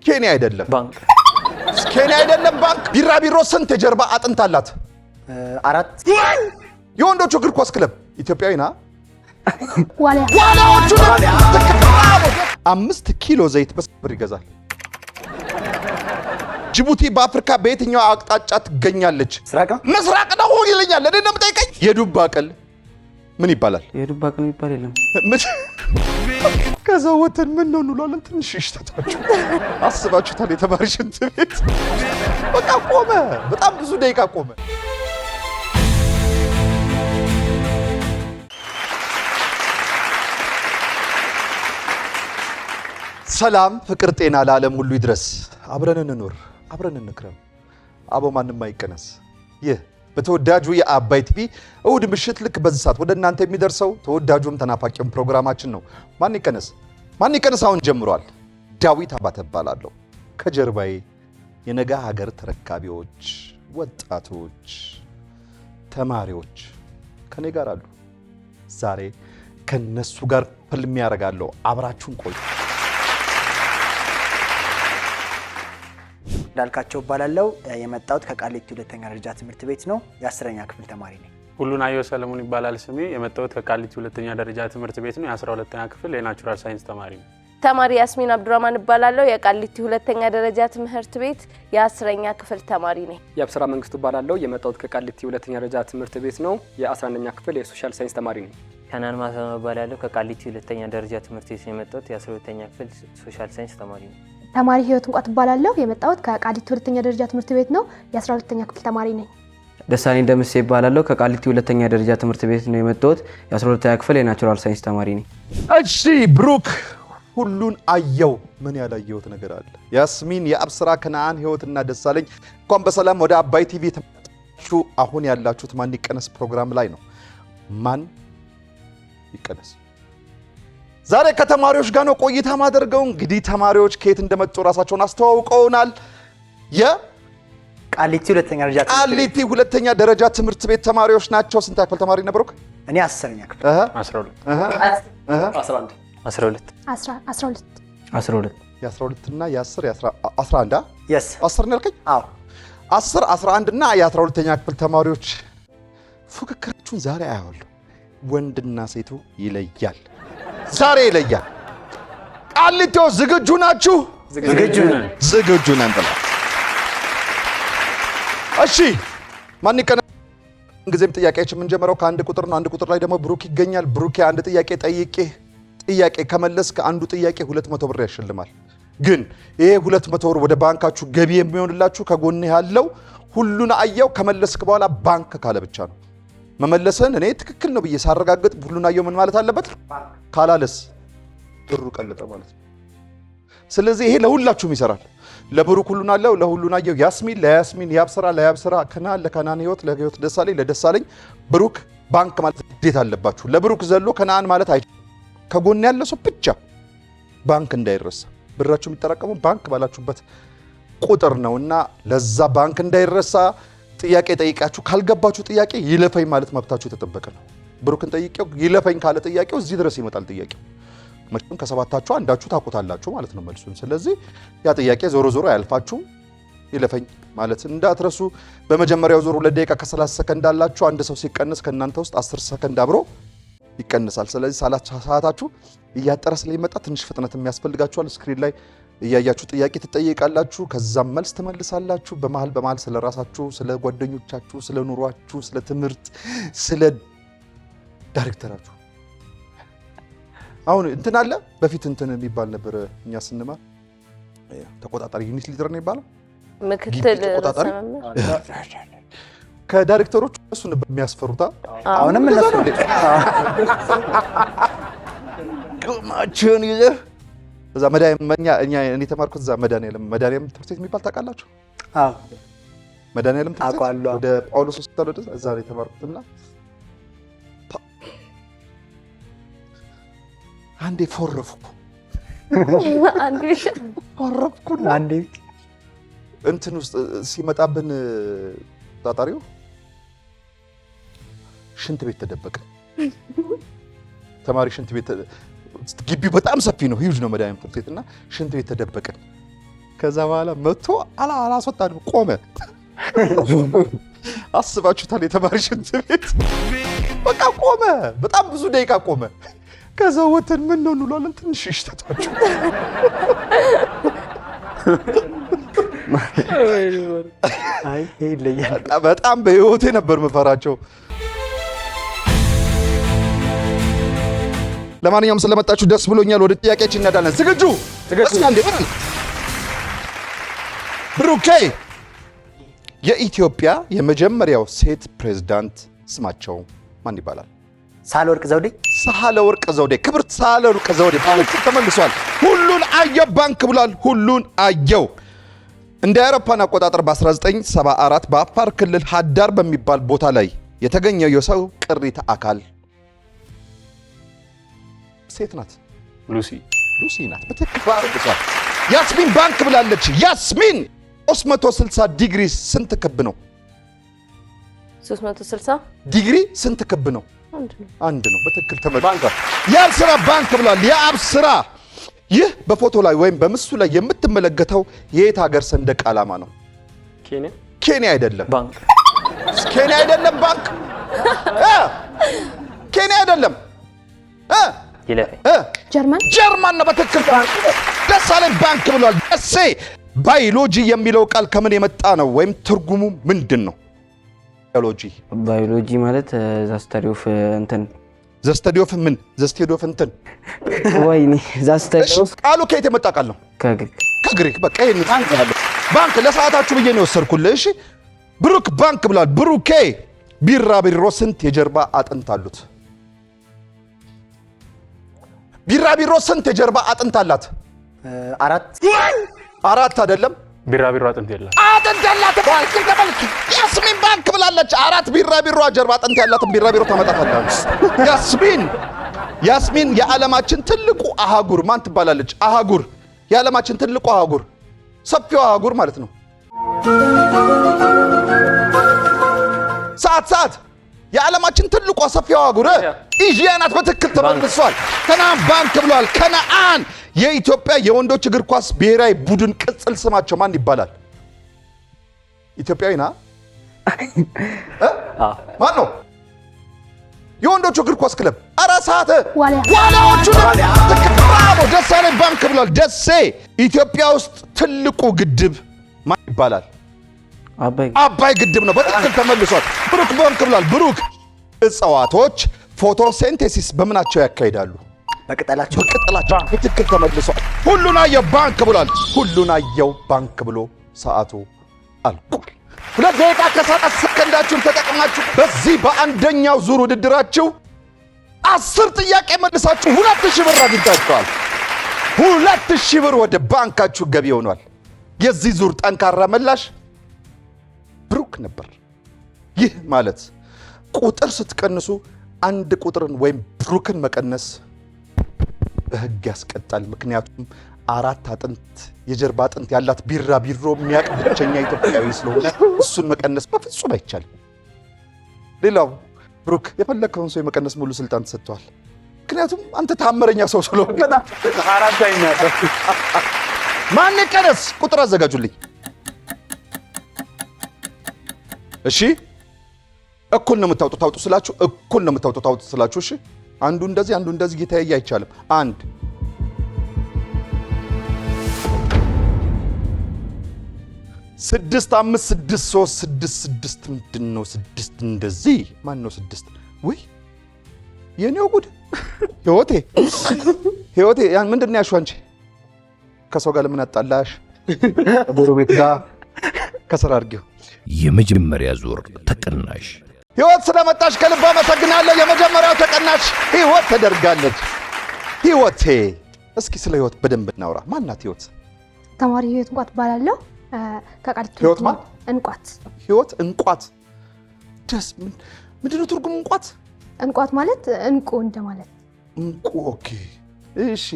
ኬንያ አይደለም ባንክ ኬንያ አይደለም ባንክ ቢራቢሮ ስንት የጀርባ አጥንት አላት 4 የወንዶቹ እግር ኳስ ክለብ ኢትዮጵያዊና ዋሊያዎቹ 5 ኪሎ ዘይት በስብር ይገዛል ጅቡቲ በአፍሪካ በየትኛው አቅጣጫ ትገኛለች ምስራቅ ነው ይለኛል እኔ ነው የምጠይቀኝ የዱባ ቅል ምን ይባላል የዱባ ቅል ይባል የለም ከዛ ወተን ምን ነው እንላለን ትንሽ ይሽታታችሁ አስባችሁታል የተማሪ ሽንት ቤት በቃ ቆመ በጣም ብዙ ደቂቃ ቆመ ሰላም ፍቅር ጤና ለዓለም ሁሉ ይድረስ አብረን እንኖር አብረን እንክረም አቦ ማንንም አይቀነስ ይህ በተወዳጁ የአባይ ቲቪ እሁድ ምሽት ልክ በዚህ ሰዓት ወደ እናንተ የሚደርሰው ተወዳጁም ተናፋቂውም ፕሮግራማችን ነው ማን ይቀነስ አሁን ጀምሯል ዳዊት አባተ እባላለሁ ከጀርባዬ የነገ ሀገር ተረካቢዎች ወጣቶች ተማሪዎች ከኔ ጋር አሉ ዛሬ ከነሱ ጋር ፍልም ያደርጋለሁ አብራችሁን ቆዩ ዳልካቸው ባላለው የመጣሁት ከቃሊቲ ሁለተኛ ደረጃ ትምህርት ቤት ነው የ10ኛ ክፍል ተማሪ ነኝ ሁሉናዮ ሰለሞን ይባላል ስሜ የመጣሁት ከቃሊቲ ሁለተኛ ደረጃ ትምህርት ቤት ነው የ12ኛ ክፍል የናቹራል ሳይንስ ተማሪ ነኝ ተማሪ ያስሚን አብዱራማን ይባላልው የቃሊቲ ሁለተኛ ደረጃ ትምህርት ቤት የ10ኛ ክፍል ተማሪ ነኝ የአብስራ መንግስቱ ባላለው የመጣሁት ከቃሊቲ ሁለተኛ ደረጃ ትምህርት ቤት ነው የ11ኛ ክፍል የሶሻል ሳይንስ ተማሪ ነኝ ከናን ማሰማ ባላለው ከቃሊቲ ሁለተኛ ደረጃ ትምህርት ቤት ነው የመጣሁት የ12ኛ ክፍል ሶሻል ሳይንስ ተማሪ ነኝ ተማሪ ህይወት እንቋት ባላለው የመጣሁት ከቃሊቲ ሁለተኛ ደረጃ ትምህርት ቤት ነው የ12ኛ ክፍል ተማሪ ነኝ ደሳኔ እንደምስ ይባላልው ከቃሊቲ ሁለተኛ ደረጃ ትምህርት ቤት ነው የመጣሁት የ12ኛ ክፍል የናቹራል ሳይንስ ተማሪ ነኝ እሺ ብሩክ ሁሉን አየው ምን ያላየውት ነገር አለ ያስሚን የአብስራ ከነአን ህይወትና ደሳለኝ እንኳን በሰላም ወደ አባይ ቲቪ ተመጣጣችሁ አሁን ያላችሁት ማን ይቀነስ ፕሮግራም ላይ ነው ማን ይቀነስ ዛሬ ከተማሪዎች ጋር ነው ቆይታ ማደርገው እንግዲህ ተማሪዎች ከየት እንደመጡ ራሳቸውን አስተዋውቀውናል ቃሊቲ ሁለተኛ ደረጃ ትምህርት ቤት ተማሪዎች ናቸው ስንት ክፍል ተማሪ ነበርኩ እኔ 10ኛ ክፍል 12 የ12 እና የ10 የ11 yes 10 ነው ያልከኝ አዎ 10 11 እና የ12ኛ ክፍል ተማሪዎች ፉክክራችሁን ዛሬ አያውሉ ወንድና ሴቱ ይለያል ዛሬ ይለያል ቃሊቲ ዝግጁ ናችሁ ዝግጁ ነን ብላ እሺ ማን ይቀነስ እንግዲህ ጥያቄያችን ምን ጀመረው ከአንድ ቁጥር ነው አንድ ቁጥር ላይ ደግሞ ብሩክ ይገኛል ብሩክ አንድ ጥያቄ ጥያቄ ከመለስክ አንዱ ጥያቄ 200 ብር ያሸልማል ግን ይሄ 200 ብር ወደ ባንካችሁ ገቢ የሚሆንላችሁ ከጎን ያለው ሁሉን አየው ከመለስክ በኋላ ባንክ ካለ ብቻ ነው መመለስን እኔ ትክክል ነው ብዬ ሳረጋግጥ ሁሉን አየው ምን ማለት አለበት ካላለስ ብሩ ቀለጠ ማለት ነው ስለዚህ ይሄ ለሁላችሁም ይሰራል ለብሩክ ሁሉን አለው ለሁሉን አየው ያስሚን ለያስሚን ለያብስራ ከናን ህይወት ለህይወት ለደሳለኝ ብሩክ ባንክ ማለት ግዴታ አለባችሁ ለብሩክ ዘሎ ከናን ማለት አይ ከጎን ያለው ሰው ብቻ ባንክ እንዳይረሳ ብራችሁ የሚጠራቀመው ባንክ ባላችሁበት ቁጥር ነውና ለዛ ባንክ እንዳይረሳ ጥያቄ ጠይቃችሁ ካልገባችሁ ጥያቄ ይለፈኝ ማለት መብታችሁ ተጠበቀ ነው ብሩክን ጠይቄው ይለፈኝ ካለ ጥያቄው እዚህ ድረስ ይመጣል ጥያቄው መቼም ከሰባታችሁ አንዳችሁ ታቆታላችሁ ማለት ነው መልሱን ስለዚህ ያ ጥያቄ ዞሮ ዞሮ ያልፋችሁ ይለፈኝ ማለት እንዳትረሱ በመጀመሪያው ዙር 2 ደቂቃ ከ30 ሰከንድ አላችሁ አንድ ሰው ሲቀነስ ከናንተ ውስጥ 10 ሰከንድ አብሮ ይቀነሳል ስለዚህ ሰዓታችሁ እያጠረ ስለሚመጣ ትንሽ ፍጥነት የሚያስፈልጋችኋል ስክሪን ላይ እያያችሁ ጥያቄ ትጠይቃላችሁ ከዛም መልስ ትመልሳላችሁ በመሃል ስለ ራሳችሁ ስለ ጓደኞቻችሁ ስለ ኑሯችሁ ስለ ትምህርት ስለ ዳይሬክተራችሁ አሁን እንትን አለ በፊት እንትን የሚባል ነበር እኛ ስንማር ተቆጣጣሪ ዩኒት ሊደር ነው ይባላል ምክትል ተቆጣጣሪ ከዳይሬክተሮቹ እሱ ነበር የሚያስፈሩታ አሁንም እነሱ ማቹን ይዘ እዛ እኔ ተማርኩት እዛ መድኃኒዓለም ትምህርት ቤት የሚባል ታውቃላችሁ አዎ መድኃኒዓለም ትምህርት ቤት ወደ ጳውሎስ ሆስፒታል ወደ እዛ ላይ ተማርኩትና አንዴ ፎረፍኩ አንዴ እንትን ውስጥ ሲመጣብን ታጣሪው ሽንት ቤት ተደበቀ ተማሪ ሽንት ቤት ግቢው በጣም ሰፊ ነው ሂውጅ ነው መድኃኒዓለም ትምህርት ቤትና ሽንት ቤት ተደበቀ ከዛ በኋላ መጥቶ አላስወጣንም፣ ቆመ። አስባችሁታል? የተማሪ ሽንት ቤት በቃ ቆመ። በጣም ብዙ ደቂቃ ቆመ። ከዛ ወተን ምን ነው እንላለን፣ ትንሽ ይሽተታችሁ። አይ ይለያል። በጣም በህይወቴ ነበር መፈራቸው። ለማንኛውም ስለመጣችሁ ደስ ብሎኛል። ወደ ጥያቄያችን እንሄዳለን። ዝግጁ? ብሩኬ፣ የኢትዮጵያ የመጀመሪያው ሴት ፕሬዝዳንት ስማቸው ማን ይባላል? ሳህለወርቅ ዘውዴ። ሳህለወርቅ ዘውዴ። ክብርት ሳህለወርቅ ዘውዴ ተመልሷል። ሁሉን አየው ባንክ ብሏል። ሁሉን አየው። እንደ አውሮፓን አቆጣጠር በ1974 በአፋር ክልል ሀዳር በሚባል ቦታ ላይ የተገኘው የሰው ቅሪተ አካል ሴት ናት። ሉሲ ናት። በትክክል ያስሚን ባንክ ብላለች። ያስሚን 360 ዲግሪ ስንት ክብ ነው? 360 ዲግሪ ስንት ክብ ነው? አንድ ነው። በትክክል ተመልሷል። የአብስራ ባንክ ብሏል። የአብስራ። ይህ በፎቶ ላይ ወይም በምስሉ ላይ የምትመለከተው የየት ሀገር ሰንደቅ ዓላማ ነው? ኬንያ አይደለም። ባንክ ኬንያ አይደለም። ባንክ ኬንያ አይደለም። ጀርመን ነው። በትክክል ደሳለኝ ባንክ ብሏል። ደሴ። ባዮሎጂ የሚለው ቃል ከምን የመጣ ነው ወይም ትርጉሙ ምንድን ነው? ባዮሎጂ ማለት ዘስተዲዮፍ እንትን ዘስተዲዮፍ ምን ዘስተዲዮፍ እንትን ወይኔ ዘስተዲዮፍ ቃሉ ከየት የመጣ ቃል ነው? ከግሪክ። በቃ ይሄን ባንክ ለሰዓታችሁ ብዬ ነው የወሰድኩልህ። እሺ ብሩክ ባንክ ብሏል። ብሩኬ፣ ቢራቢሮ ስንት የጀርባ አጥንት አሉት? ቢራቢሮ ስንት የጀርባ አጥንት አላት? 4 አይደለም። ቢራቢሮ አጥንት የላት። አጥንት ያላት ያስሚን ባንክ ብላለች። 4 ቢራቢሮ ጀርባ አጥንት ያላትን ቢራቢሮ ታመጣታለች። ያስሚን የዓለማችን ትልቁ አህጉር ማን ትባላለች? አህጉር፣ የዓለማችን ትልቁ አህጉር፣ ሰፊው አህጉር ማለት ነው። ሰዓት የዓለማችን ትልቋ ሰፊው አህጉር ኢዥያ ናት። በትክክል ተመልሷል። ከነአን ባንክ ብሏል። ከነአን የኢትዮጵያ የወንዶች እግር ኳስ ብሔራዊ ቡድን ቅጽል ስማቸው ማን ይባላል? ኢትዮጵያዊና ማን ነው? የወንዶቹ እግር ኳስ ክለብ ሰዓት ዋሊያዎቹ። ብራቮ። ደሳለኝ ባንክ ብሏል። ደሴ። ኢትዮጵያ ውስጥ ትልቁ ግድብ ማን ይባላል? አባይ ግድብ ነው። በትክክል ተመልሷል። ብሩክ ባንክ ብሏል። ብሩክ፣ እጽዋቶች ፎቶሴንቴሲስ በምናቸው ያካሂዳሉ? በቅጠላቸው። በትክክል ተመልሷል። ሁሉን አየው ባንክ ብሏል። ሁሉን አየው ባንክ ብሎ ሰዓቱ አልቋል። 2 ደቂቃ ከ30 ሰከንዳችሁን ተጠቅማችሁ በዚህ በአንደኛው ዙር ውድድራችሁ 10 ጥያቄ መልሳችሁ 2000 ብር አግኝታችኋል። 2000 ብር ወደ ባንካችሁ ገቢ ሆኗል። የዚህ ዙር ጠንካራ መላሽ ብሩክ ነበር። ይህ ማለት ቁጥር ስትቀንሱ አንድ ቁጥርን ወይም ብሩክን መቀነስ በሕግ ያስቀጣል። ምክንያቱም 4 አጥንት የጀርባ አጥንት ያላት ቢራቢሮ የሚያውቅ ብቸኛ ኢትዮጵያዊ ስለሆነ እሱን መቀነስ በፍጹም አይቻልም። ሌላው ብሩክ የፈለከውን ሰው የመቀነስ ሙሉ ስልጣን ተሰጥቷል። ምክንያቱም አንተ ታምረኛ ሰው ስለሆነ። ማን ይቀነስ? ቁጥር አዘጋጁልኝ። እሺ እኩል ነው የምታውጡት። ታውጡ ስላችሁ እኩል ነው የምታውጡት። ታውጡ ስላችሁ እሺ። አንዱ እንደዚህ አንዱ እንደዚህ እየተያየ አይቻልም። 1 6 5 6 3 6 6 ምንድን ነው 6 እንደዚህ? ማን ነው 6? ወይ የኔው ጉድ! ህይወቴ ያን ምንድን ነው ያልሽው አንቺ? ከሰው ጋር ለምን አጣላሽ? ጎረቤት ጋር ከስራ አድርጌው። የመጀመሪያ ዙር ተቀናሽ ህይወት ስለመጣሽ ከልብ አመሰግናለሁ። የመጀመሪያው ተቀናሽ ህይወት ተደርጋለች። ህይወቴ፣ እስኪ ስለ ህይወት በደንብ እናውራ። ማን ናት ህይወት? ተማሪ ህይወት እንቋት እባላለሁ። ከቃሊቲ ህይወት ማን? እንቋት። ህይወት እንቋት። ደስ ምንድነው ትርጉሙ? እንቋት እንቋት ማለት እንቁ እንደማለት። እንቁ። ኦኬ እሺ።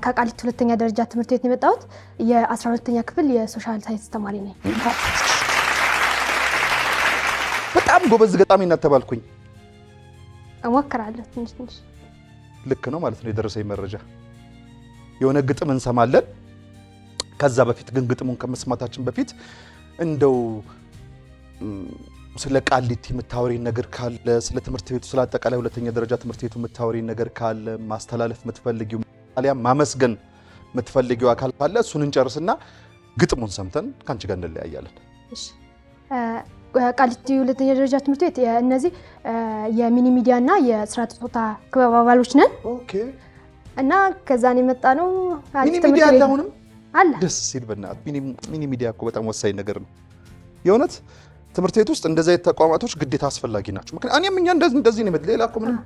ከቃሊቲ 2ኛ ደረጃ ትምህርት ቤት ነው የመጣሁት። የ12ኛ ክፍል የሶሻል ሳይንስ ተማሪ ነኝ። በጣም ጎበዝ ገጣሚ ናት ተባልኩኝ። እሞክራለሁ ትንሽ። ልክ ነው ማለት ነው። የደረሰኝ መረጃ የሆነ ግጥም እንሰማለን፣ ከዛ በፊት ግን ግጥሙን ከመስማታችን በፊት እንደው ስለ ቃሊቲ የምታወሪ ነገር ካለ ስለ ትምህርት ቤቱ ስለ አጠቃላይ ሁለተኛ ደረጃ ትምህርት ቤቱ የምታወሪ ነገር ካለ ማስተላለፍ የምትፈልጊው አሊያ ማመስገን የምትፈልጊው አካል ካለ እሱን እንጨርስና ግጥሙን ሰምተን ካንቺ ጋር እንለያያለን። እሺ ቃሊቲ ሁለተኛ ደረጃ ትምህርት ቤት እነዚህ የሚኒ ሚዲያ እና የስርዓተ ጾታ ክበብ አባሎች ነን። ኦኬ እና ከዛን የመጣ ነው ሚኒ ሚዲያ አለ አሁንም አለ። ደስ ሲል በእናትህ ሚኒ ሚዲያ እኮ በጣም ወሳኝ ነገር ነው የእውነት ትምህርት ቤት ውስጥ እንደዚህ አይነት ተቋማቶች ግዴታ አስፈላጊ ናቸው። ምክንያቱም እኛም እንደዚህ ነው ሌላ እኮ ምንም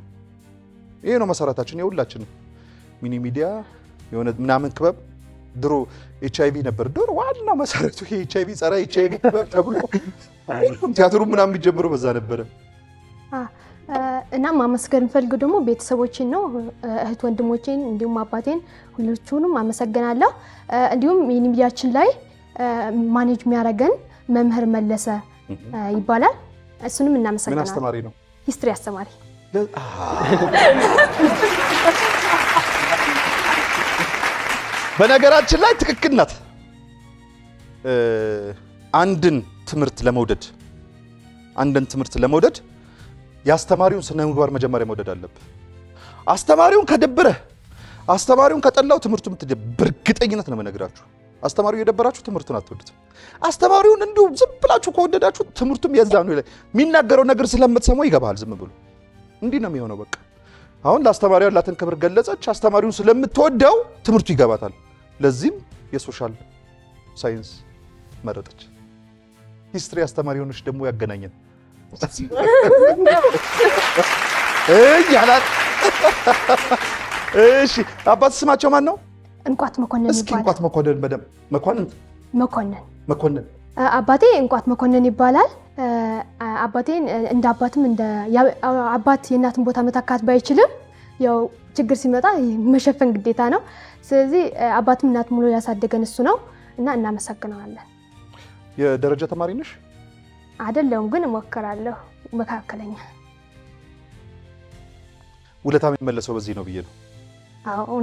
ይሄ ነው መሰረታችን የሁላችንም ሚኒ ሚዲያ የሆነ ምናምን ክበብ ድሮ ኤችአይቪ ነበር ድሮ ዋና መሰረቱ ይሄ ኤችአይቪ ጸረ ኤችአይቪ ክበብ ተብሎ ቲያትሩ ምናምን የሚጀምረው በዛ ነበረ። እና ማመስገን ፈልገው ደግሞ ቤተሰቦቼን ነው እህት ወንድሞቼን እንዲሁም አባቴን ሁሉንም አመሰግናለሁ። እንዲሁም ሚኒ ሚዲያችን ላይ ማኔጅ የሚያደርገን መምህር መለሰ ይባላል። እሱንም እናመሰግናለን። ምን አስተማሪ ነው? ሂስትሪ አስተማሪ። በነገራችን ላይ ትክክል ናት። አንድን ትምህርት ለመውደድ የአስተማሪውን ስነ ምግባር መጀመሪያ መውደድ አለብህ። አስተማሪውን ከደበረህ አስተማሪውን ከጠላው ትምህርቱ በእርግጠኝነት ነው የምነግራችሁ። አስተማሪው የደበራችሁ ትምህርቱን አትወዱትም። አስተማሪውን እንዲሁ ዝም ብላችሁ ከወደዳችሁ ትምህርቱም የዛኑ ላይ የሚናገረው ነገር ስለምትሰማው ይገባል። ዝም ብሎ እንዲህ ነው የሚሆነው። በቃ አሁን ለአስተማሪው ያላትን ክብር ገለጸች። አስተማሪውን ስለምትወደው ትምህርቱ ይገባታል። ለዚህም የሶሻል ሳይንስ መረጠች። ሂስትሪ አስተማሪ ሆነች ደግሞ ያገናኘን ያላት። እሺ አባት ስማቸው ማን ነው? እንቋት መኮንን ይባላል። እስኪ እንቋት መኮንን በደም መኮንን አባቴ እንቋት መኮንን ይባላል። አባቴን እንደ አባትም እንደ አባት የእናትን ቦታ መታካት ባይችልም ያው ችግር ሲመጣ መሸፈን ግዴታ ነው። ስለዚህ አባትም እናት ሙሉ ያሳደገን እሱ ነው እና እናመሰግነዋለን። የደረጃ ተማሪ ነሽ? አይደለሁም ግን እሞክራለሁ። መካከለኛ። ውለታ የሚመለሰው በዚህ ነው ብዬ ነው።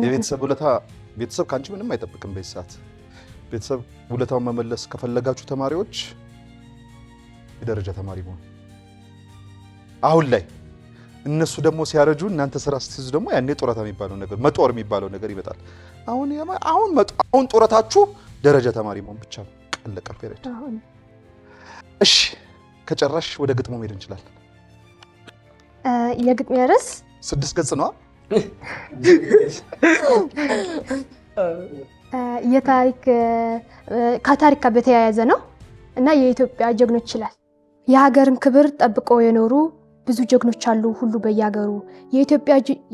የቤተሰብ ውለታ ቤተሰብ ካንቺ ምንም አይጠብቅም። በዚህ ሰዓት ቤተሰብ ውለታውን መመለስ ከፈለጋችሁ ተማሪዎች የደረጃ ተማሪ መሆን። አሁን ላይ እነሱ ደግሞ ሲያረጁ እናንተ ስራ ስትይዙ ደግሞ ያኔ ጡረታ የሚባለው ነገር መጦር የሚባለው ነገር ይመጣል። አሁን ጡረታችሁ ደረጃ ተማሪ መሆን ብቻ ነው። ቀለቀ ፔሬድ። እሺ ከጨራሽ ወደ ግጥሙ መሄድ እንችላለን። የግጥሜ ርዕስ 6 ገጽ ነው። ከታሪክ ጋር በተያያዘ ነው እና የኢትዮጵያ ጀግኖች ይላል። የሀገርን ክብር ጠብቀው የኖሩ ብዙ ጀግኖች አሉ ሁሉ በየሀገሩ።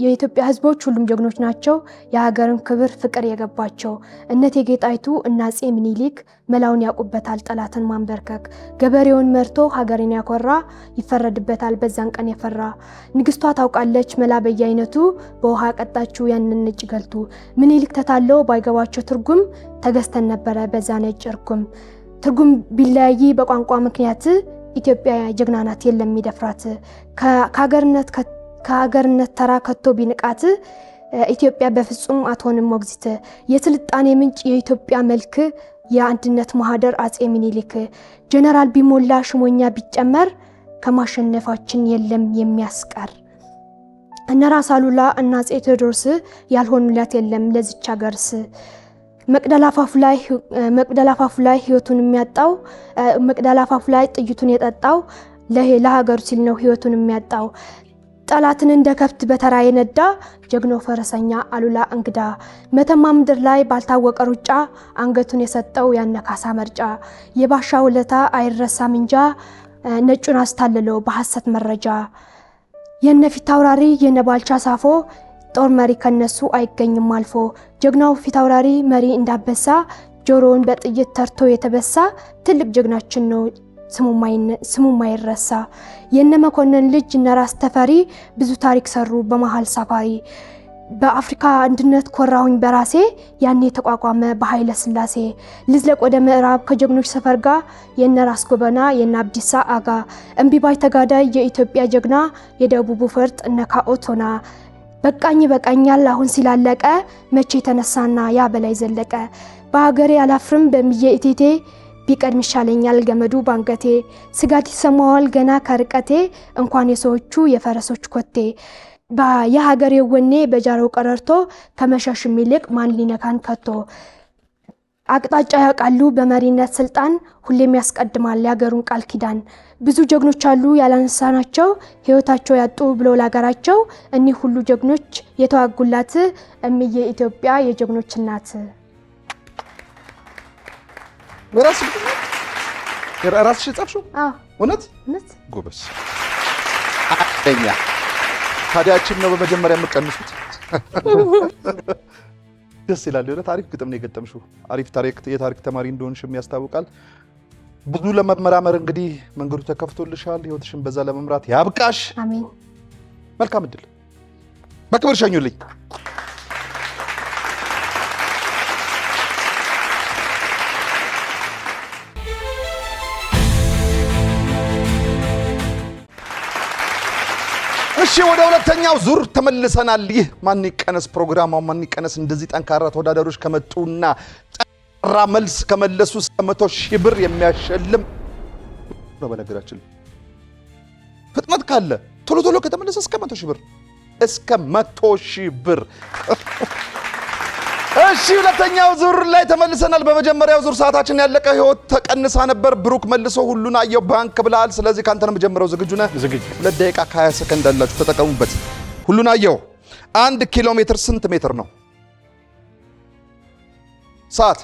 የኢትዮጵያ ሕዝቦች ሁሉም ጀግኖች ናቸው። የሀገርን ክብር ፍቅር የገባቸው እነ እቴጌ ጣይቱ እና አፄ ምኒልክ መላውን ያውቁበታል ጠላትን ማንበርከክ። ገበሬውን መርቶ ሀገርን ያኮራ ይፈረድበታል በዛን ቀን የፈራ። ንግስቷ ታውቃለች መላ በየአይነቱ በውሃ ቀጣችው ያንን ነጭ ገልቱ። ምኒልክ ተታለው ባይገባቸው ትርጉም ተገዝተን ነበረ በዛ ነጭ እርኩም። ትርጉም ቢለያይ በቋንቋ ምክንያት ኢትዮጵያ ጀግና ናት የለም የሚደፍራት። ከሀገርነት ተራ ከቶ ቢንቃት ኢትዮጵያ በፍጹም አትሆንም ሞግዚት። የስልጣኔ ምንጭ የኢትዮጵያ መልክ የአንድነት ማህደር አፄ ምኒልክ። ጀነራል ቢሞላ ሽሞኛ ቢጨመር ከማሸነፋችን የለም የሚያስቀር። እነ ራስ አሉላ እና አፄ ቴዎድሮስ ያልሆኑላት የለም ለዚች ሀገርስ። መቅደላ አፋፉ ላይ ህይወቱን የሚያጣው መቅደላ አፋፉ ላይ ጥይቱን የጠጣው ለሀገሩ ሲል ነው ህይወቱን የሚያጣው። ጠላትን እንደ ከብት በተራ የነዳ ጀግናው ፈረሰኛ አሉላ እንግዳ። መተማ ምድር ላይ ባልታወቀ ሩጫ አንገቱን የሰጠው ያነካሳ መርጫ። የባሻ ውለታ አይረሳም እንጃ ነጩን አስታልለው በሐሰት መረጃ። የነፊት አውራሪ የነባልቻ ሳፎ ጦር መሪ ከነሱ አይገኝም አልፎ። ጀግናው ፊት አውራሪ መሪ እንዳበሳ ጆሮውን በጥይት ተርቶ የተበሳ ትልቅ ጀግናችን ነው ስሙ ማይረሳ። የነ መኮንን ልጅ እነ ራስ ተፈሪ ብዙ ታሪክ ሰሩ በመሃል ሳፋሪ። በአፍሪካ አንድነት ኮራሁኝ በራሴ ያኔ ተቋቋመ በኃይለ ሥላሴ። ልዝለቅ ወደ ምዕራብ ከጀግኖች ሰፈር ጋር የነ ራስ ጎበና የነ አብዲሳ አጋ። እምቢባይ ተጋዳይ የኢትዮጵያ ጀግና የደቡቡ ፈርጥ እነ ካኦቶና። በቃኝ በቃኛል አሁን ሲላለቀ መቼ ተነሳና ያ በላይ ዘለቀ። በሀገሬ አላፍርም በሚዬ እቴቴ ቢቀድም ይሻለኛል ገመዱ ባንገቴ ስጋት ይሰማዋል ገና ከርቀቴ እንኳን የሰዎቹ የፈረሶች ኮቴ የሀገሬ ወኔ በጃሮ ቀረርቶ ከመሸሽ ይልቅ ማን ሊነካን ከቶ አቅጣጫ ያውቃሉ በመሪነት ስልጣን ሁሌም ያስቀድማል ያገሩን ቃል ኪዳን ብዙ ጀግኖች አሉ ያላነሳናቸው ህይወታቸው ያጡ ብሎ ላገራቸው እኒህ ሁሉ ጀግኖች የተዋጉላት እምዬ ኢትዮጵያ የጀግኖች እናት ራስሽ ጻፍሽው? እውነት ጎበዝ አንደኛ ታዲያችን ነው በመጀመሪያ የምቀንሱት ደስ ይላል የሆነ ታሪክ ግጥም ነው የገጠምሽው አሪፍ የታሪክ ተማሪ እንደሆንሽም ያስታውቃል ብዙ ለመመራመር እንግዲህ መንገዱ ተከፍቶልሻል ህይወትሽን በዛ ለመምራት ያብቃሽ አሜን መልካም እድል በክብር ሸኙልኝ እሺ ወደ ሁለተኛው ዙር ተመልሰናል ይህ ማን ይቀነስ ፕሮግራማው ማን ይቀነስ እንደዚህ ጠንካራ ተወዳዳሪዎች ከመጡና ጠራ መልስ ከመለሱ 100,000 ብር የሚያሸልም ነው በነገራችን ፍጥነት ካለ ቶሎ ከተመለሰ እስከ 100,000 ብር እስከ 100,000 ብር እሺ ሁለተኛው ዙር ላይ ተመልሰናል በመጀመሪያው ዙር ሰዓታችን ያለቀ ህይወት ተቀንሳ ነበር ብሩክ መልሶ ሁሉን አየው ባንክ ብላል ስለዚህ ካንተ ነው መጀመሪያው ዝግጁ ነህ 2 ደቂቃ ከ20 ሰከንድ አላችሁ ተጠቀሙበት ሁሉን አየው 1 ኪሎ ሜትር ስንት ሜትር ነው ሰዓት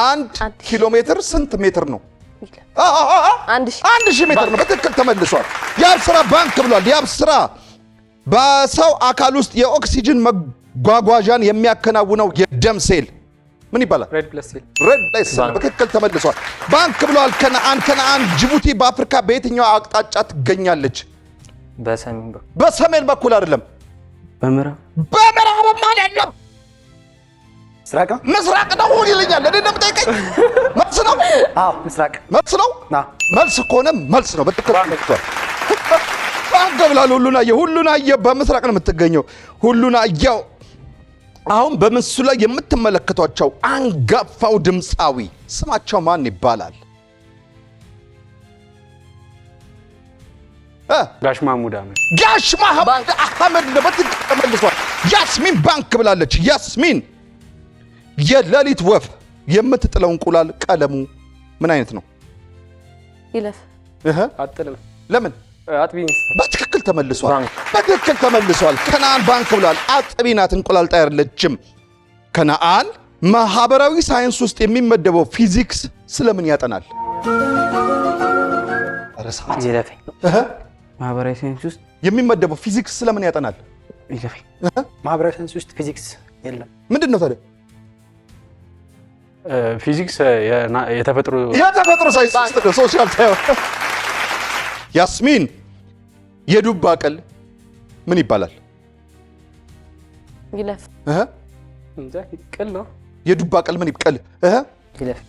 1 ኪሎ ሜትር ስንት ሜትር ነው 1000 ሜትር ነው በትክክል ተመልሷል ያብስራ ባንክ ብሏል ያብስራ በሰው አካል ውስጥ የኦክሲጅን መጓጓዣን የሚያከናውነው የደም ሴል ምን ይባላል ሬድ ብለድ ሴል በትክክል ተመልሷል ባንክ ብሏል ከነአን ጅቡቲ በአፍሪካ በየትኛው አቅጣጫ ትገኛለች በሰሜን በኩል አይደለም በምዕራብ ማለት ነው ምስራቅ ነው ይልኛል ለኔ ነው የምጠይቀኝ መልስ ነው አዎ ምስራቅ መልስ ነው መልስ ከሆነ መልስ ነው በትክክል ተመልሷል አገብላል ሁሉን አየው በምስራቅ ነው የምትገኘው ሁሉን አየው አሁን በምስሉ ላይ የምትመለከቷቸው አንጋፋው ድምፃዊ ስማቸው ማን ይባላል ጋሽ ማሙድ አህመድ ነው በትክክል ተመልሷል ያስሚን ባንክ ብላለች ያስሚን የሌሊት ወፍ የምትጥለው እንቁላል ቀለሙ ምን አይነት ነው ይለፍ አጥልም ለምን አጥቢንስ በትክክል ተመልሷል ከነአን ባንክ ብሏል አጥቢናት እንቁላል ጣይ አይደለችም ከነአን ማህበራዊ ሳይንስ ውስጥ የሚመደበው ፊዚክስ ስለምን ያጠናል ይለፈኝ ማህበራዊ ሳይንስ ውስጥ የሚመደበው ፊዚክስ ስለምን ያጠናል ይለፈኝ ማህበራዊ ሳይንስ ውስጥ ፊዚክስ የለም ምንድነው ታዲያ ፊዚክስ የተፈጥሮ ሳይንስ ውስጥ ነው ሶሻል ሳይንስ ያስሚን የዱባ ቅል ምን ይባላል ይለፍ ቅል ነው የዱባ ቅል ምን ይባላል ይለፍ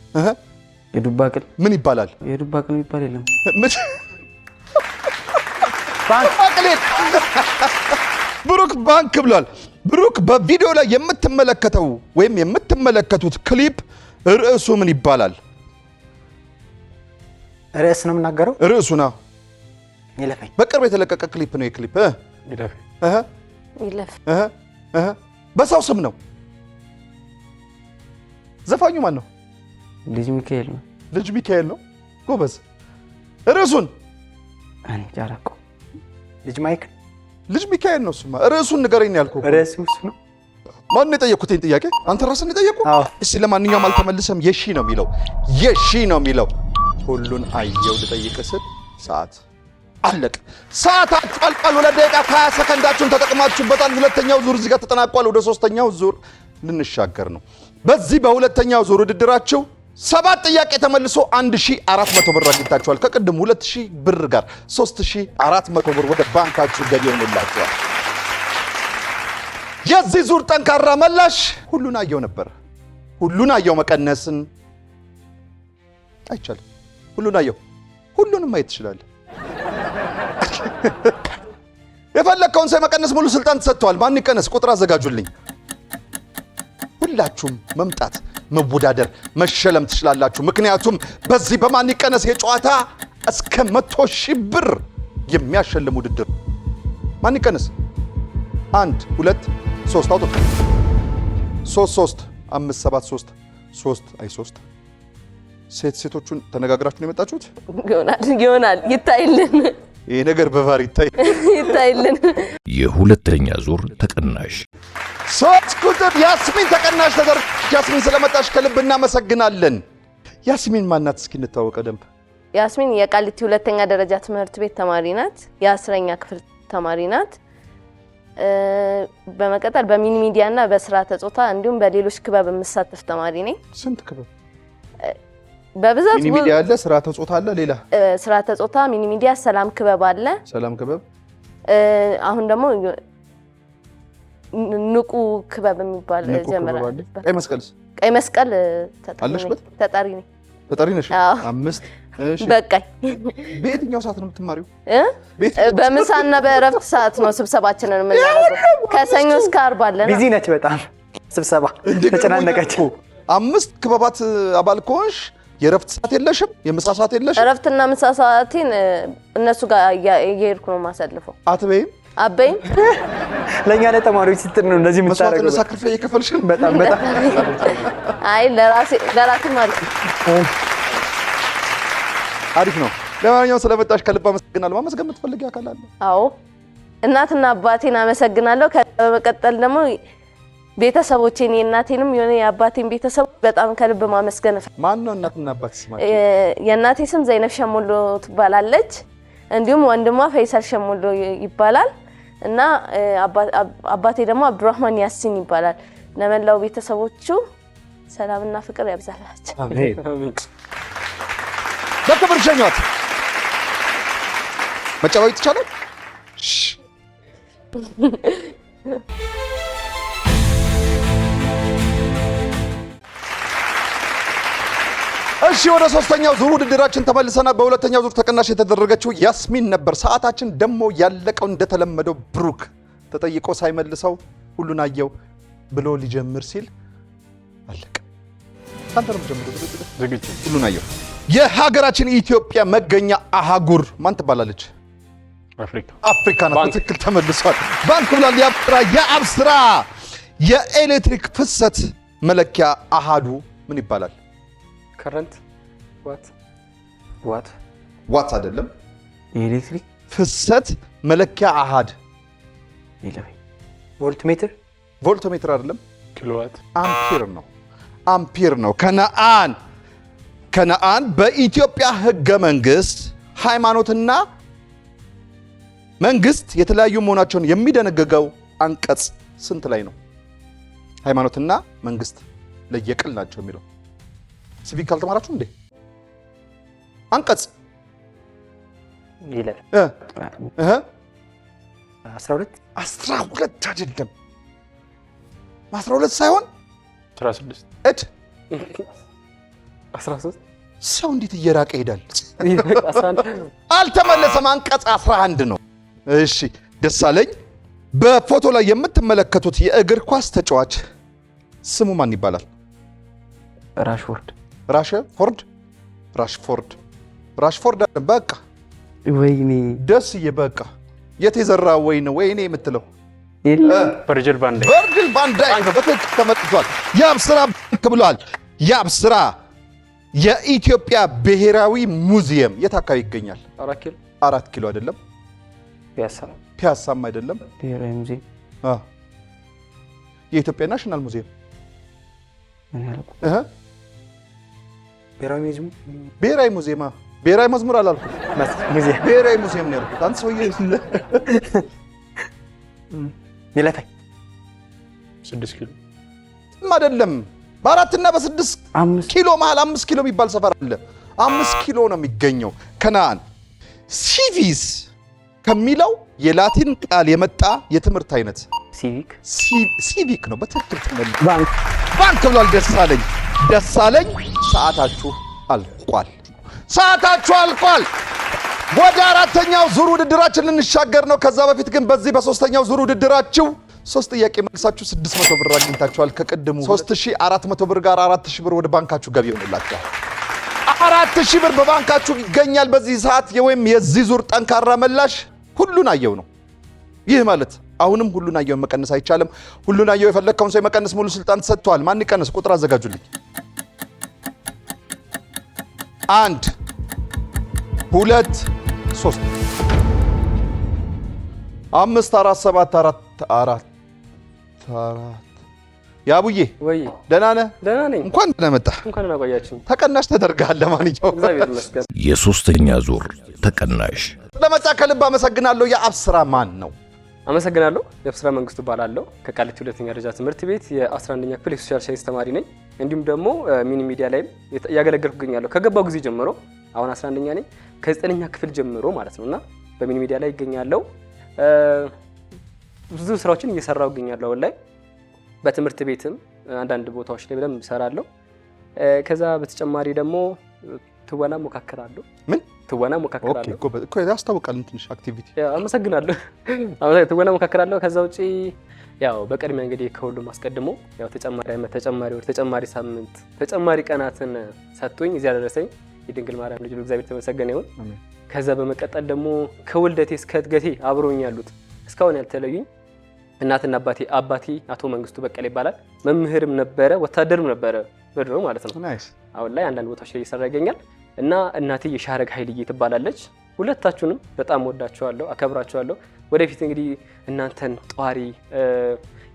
የዱባ ቅል ምን ይባላል የዱባ ቅል ይባል የለም ብሩክ ባንክ ብሏል ብሩክ በቪዲዮ ላይ የምትመለከተው ወይም የምትመለከቱት ክሊፕ ርዕሱ ምን ይባላል ርዕስ ነው የምናገረው ርዕሱ ነው ይለፈኝ በቅርብ የተለቀቀ ክሊፕ ነው የክሊፕ ይለፍ በሰው ስም ነው ዘፋኙ ማን ነው ልጅ ሚካኤል ነው ጎበዝ ርዕሱን እኔ ጃራቆ ልጅ ሚካኤል ነው እሱማ ርዕሱን ንገረኝ ያልኩህ ርዕሱ ነው ማን ነው የጠየኩት ጥያቄ አንተ ራስህ ነው የጠየኩት እሺ ለማንኛውም አልተመለሰም የሺ ነው የሚለው ሁሉን አየው ልጠይቅህ ስል ሰዓት አለቀ ሰዓታችሁ አልቋል 2 ደቂቃ 20 ሰከንዳችሁን ተጠቅማችሁበታል ሁለተኛው ዙር እዚህ ጋር ተጠናቋል ወደ ሶስተኛው ዙር ልንሻገር ነው በዚህ በሁለተኛው ዙር ውድድራችሁ 7 ጥያቄ ተመልሶ 1400 ብር አግኝታችኋል ከቅድም 2000 ብር ጋር 3400 ብር ወደ ባንካችሁ ገቢ ሆኖላችኋል የዚህ ዙር ጠንካራ መላሽ ሁሉን አየው ነበር ሁሉን አየው መቀነስን አይቻልም ሁሉን አየው ሁሉንም ማየት ትችላለህ የፈለከውን ሰው መቀነስ ሙሉ ስልጣን ተሰጥቷል ማን ይቀነስ ቁጥር አዘጋጁልኝ ሁላችሁም መምጣት፣ መወዳደር፣ መሸለም ትችላላችሁ። ምክንያቱም በዚህ በማን ይቀነስ የጨዋታ እስከ 100,000 ብር የሚያሸልም ውድድር። ማን ይቀነስ 1 2 3 አውጡ 3 5 7 3 አይ 3 ሴቶቹን ተነጋግራችሁ ነው የመጣችሁት? ይሆናል ይታይልን። ይሄ ነገር በቫር ይታይልን። የሁለተኛ ዙር ተቀናሽ 3 ቁጥር ያስሚን ተቀናሽ ተደርጋ ያስሚን ስለመጣሽ ከልብ እናመሰግናለን። ያስሚን ማናት? እስኪ እንታወቅ ደንብ። ያስሚን የቃሊቲ ሁለተኛ ደረጃ ትምህርት ቤት ተማሪ ናት። የ10ኛ ክፍል ተማሪ ናት። በመቀጠል በሚኒ ሚዲያ እና በስርዓተ ጾታ እንዲሁም በሌሎች ክበብ የምሳተፍ ተማሪ ነኝ። ስንት ክበብ? በብዛት ሚኒ ሚዲያ አለ፣ ስርዓተ ጾታ አለ፣ ሌላ ስርዓተ ጾታ፣ ሚኒ ሚዲያ፣ ሰላም ክበብ አለ። ሰላም ክበብ። አሁን ደግሞ ንቁ ክበብ የሚባል ጀምራል። ቀይ መስቀልስ? ቀይ መስቀል ተጠሪ ነኝ። ተጠሪ ነሽ? 5 እሺ። በቃኝ። በየትኛው ሰዓት ነው የምትማሪው? በምሳና በእረፍት ሰዓት ነው ስብሰባችንን የምናደርገው። ከሰኞ እስከ ዓርብ አለን። ቢዚ ነች በጣም ስብሰባ ተጨናነቀች። 5 ክበባት አባል ከሆንሽ የእረፍት ሰዓት የለሽም? የምሳ ሰዓት የለሽም? እረፍትና ምሳ ሰዓቴን እነሱ ጋር እየሄድኩ ነው የማሳልፈው። አትበይም? አበይም። ለኛ ለተማሪዎች ስትል ነው እንደዚህ የምታደርገው። መስዋዕትነት ሳክሪፋይ እየከፈልሽ ነው? በጣም አይ ለራሴ ማለት አሪፍ ነው። ለማንኛውም ስለመጣሽ ከልብ አመሰግናለሁ። ማመስገን የምትፈልጊ አካል አለ? አዎ እናትና አባቴን አመሰግናለሁ። ከመቀጠል ደግሞ ቤተሰቦቼን የእናቴንም የሆነ የአባቴን ቤተሰብ በጣም ከልብ ማመስገን እፈልጋለሁ። ማን ነው እናትና አባት ስማቸው? የእናቴ ስም ዘይነብ ሸሞሎ ትባላለች። እንዲሁም ወንድሟ ፈይሰል ሸሞሎ ይባላል እና አባቴ ደግሞ አብዱራህማን ያሲን ይባላል። ለመላው ቤተሰቦቹ ሰላምና ፍቅር ያብዛላችሁ። አሜን። በክብር ሸኟት። መጫወት ይቻላል? እሺ ወደ ሶስተኛው ዙር ውድድራችን ተመልሰናል። በሁለተኛው ዙር ተቀናሽ የተደረገችው ያስሚን ነበር። ሰዓታችን ደግሞ ያለቀው እንደተለመደው ብሩክ ተጠይቆ ሳይመልሰው ሁሉን አየው ብሎ ሊጀምር ሲል አለቀ። ካንተ ነው ጀምሮ ዝግጁ? ሁሉን አየው። የሀገራችን ኢትዮጵያ መገኛ አህጉር ማን ትባላለች? አፍሪካ ናት። በትክክል ተመልሷል። ባንክ ብሏል። የአብስራ የኤሌክትሪክ ፍሰት መለኪያ አሃዱ ምን ይባላል? ከረንት ዋት አይደለም። የኤሌክትሪክ ፍሰት መለኪያ አሃድ ቮልትሜትር አይደለም። ኪሎዋት አምፒር ነው። ከነአን በኢትዮጵያ ህገ መንግስት ሃይማኖትና መንግስት የተለያዩ መሆናቸውን የሚደነግገው አንቀጽ ስንት ላይ ነው? ሃይማኖትና መንግስት ለየቅል ናቸው የሚለው ሲቪክ ካልተማራችሁ እንዴ? አንቀጽ 12 አይደለም። 12 ሳይሆን 16 13 ሰው እንዴት እየራቀ ይሄዳል? አልተመለሰም። አንቀጽ 11 ነው። እሺ ደሳለኝ፣ በፎቶ ላይ የምትመለከቱት የእግር ኳስ ተጫዋች ስሙ ማን ይባላል? ራሽፎርድ። በቃ ወይኔ ደስዬ፣ በቃ የት የዘራ ወይኔ የምትለው ቨርጅል ቫንዳይክ በትክክል ተመልሷል። የአብስራ ባንክ ብሏል። የአብስራ የኢትዮጵያ ብሔራዊ ሙዚየም የት አካባቢ ይገኛል? 4 ኪሎ አይደለም። ፒያሳም አይደለም። ብሔራዊ ሙዚየም የኢትዮጵያ ናሽናል ሙዚየም ብሔራዊ ሙዚየም ብሔራዊ መዝሙር አላልኩም። ብሔራዊ ሙዚየም ነው ያልኩት። አንተ ሰውዬ ሚለታይ 6 ኪሎ አይደለም። በ4 እና በ6 ኪሎ መሃል 5 ኪሎ የሚባል ሰፈር አለ። 5 ኪሎ ነው የሚገኘው። ከነአን ሲቪስ ከሚለው የላቲን ቃል የመጣ የትምህርት አይነት ሲቪክ ነው። በትክክል ተመልሶ ባንክ ብሏል። ደሳለኝ ሰዓታችሁ አልቋል። ወደ 4ኛው ዙር ውድድራችን ልንሻገር ነው። ከዛ በፊት ግን በዚህ በ3ኛው ዙር ውድድራችሁ ሶስት ጥያቄ መልሳችሁ 600 ብር አግኝታችኋል። ከቅድሙ 3400 ብር ጋር 4000 ብር ወደ ባንካችሁ ገቢ ይሆንላችኋል። 4000 ብር በባንካችሁ ይገኛል በዚህ ሰዓት። ወይም የዚህ ዙር ጠንካራ መላሽ ሁሉን አየው ነው። ይህ ማለት አሁንም ሁሉን አየው መቀነስ አይቻልም። ሁሉን አየው የፈለከውን ሰው የመቀነስ ሙሉ ስልጣን ተሰጥቷል። ማን ይቀነስ? ቁጥር አዘጋጁልኝ። 1 2 3 5 4 7 4 ያቡዬ ወይ ደህና ነህ? ደህና ነኝ። እንኳን ደህና መጣህ። እንኳን ደህና ቆያችሁ። ተቀናሽ ተደርገሃል። ለማንኛውም እግዚአብሔር ይመስገን። የሶስተኛ ዙር ተቀናሽ ስለመጣ ከልብ አመሰግናለሁ። የአብስራ ማን ነው? አመሰግናለሁ። የአብስራ መንግስቱ እባላለሁ። ከቃሊቲ ሁለተኛ ደረጃ ትምህርት ቤት የ11ኛ ክፍል የሶሻል ሳይንስ ተማሪ ነኝ። እንዲሁም ደግሞ ሚኒ ሚዲያ ላይ ያገለገልኩ እገኛለሁ ከገባው ጊዜ ጀምሮ። አሁን 11ኛ ነኝ። ከ9ኛ ክፍል ጀምሮ ማለት ነውና በሚኒ ሚዲያ ላይ እገኛለሁ። ብዙ ስራዎችን እየሰራሁ እገኛለሁ አሁን ላይ። በትምህርት ቤትም አንዳንድ ቦታዎች ላይ በደንብ እሰራለሁ። ከዛ በተጨማሪ ደግሞ ትወና ሞካከራለሁ። ምን ትወና ሞካከራለሁ? እኮ ያስታውቃል ትንሽ አክቲቪቲ። አመሰግናለሁ። ትወና ሞካከራለሁ። ከዛ ውጪ ያው በቅድሚያ እንግዲህ ከሁሉም አስቀድሞ ያው ተጨማሪ ዓመት፣ ተጨማሪ ወር፣ ተጨማሪ ሳምንት፣ ተጨማሪ ቀናትን ሰጥቶኝ እዚያ ደረሰኝ የድንግል ማርያም ልጅ እግዚአብሔር ተመሰገነ ይሁን። ከዛ በመቀጠል ደግሞ ከውልደቴ እስከ እድገቴ አብሮኝ ያሉት እስካሁን ያልተለዩኝ እናትና አባቴ አቶ መንግስቱ በቀለ ይባላል። መምህርም ነበረ፣ ወታደርም ነበረ በድሮ ማለት ነው። አሁን ላይ አንዳንድ ቦታዎች ላይ እየሰራ ይገኛል። እና እናቴ የሻረግ ኃይልዬ ትባላለች። ሁለታችሁንም በጣም ወዳችኋለሁ፣ አከብራችኋለሁ። ወደፊት እንግዲህ እናንተን ጧሪ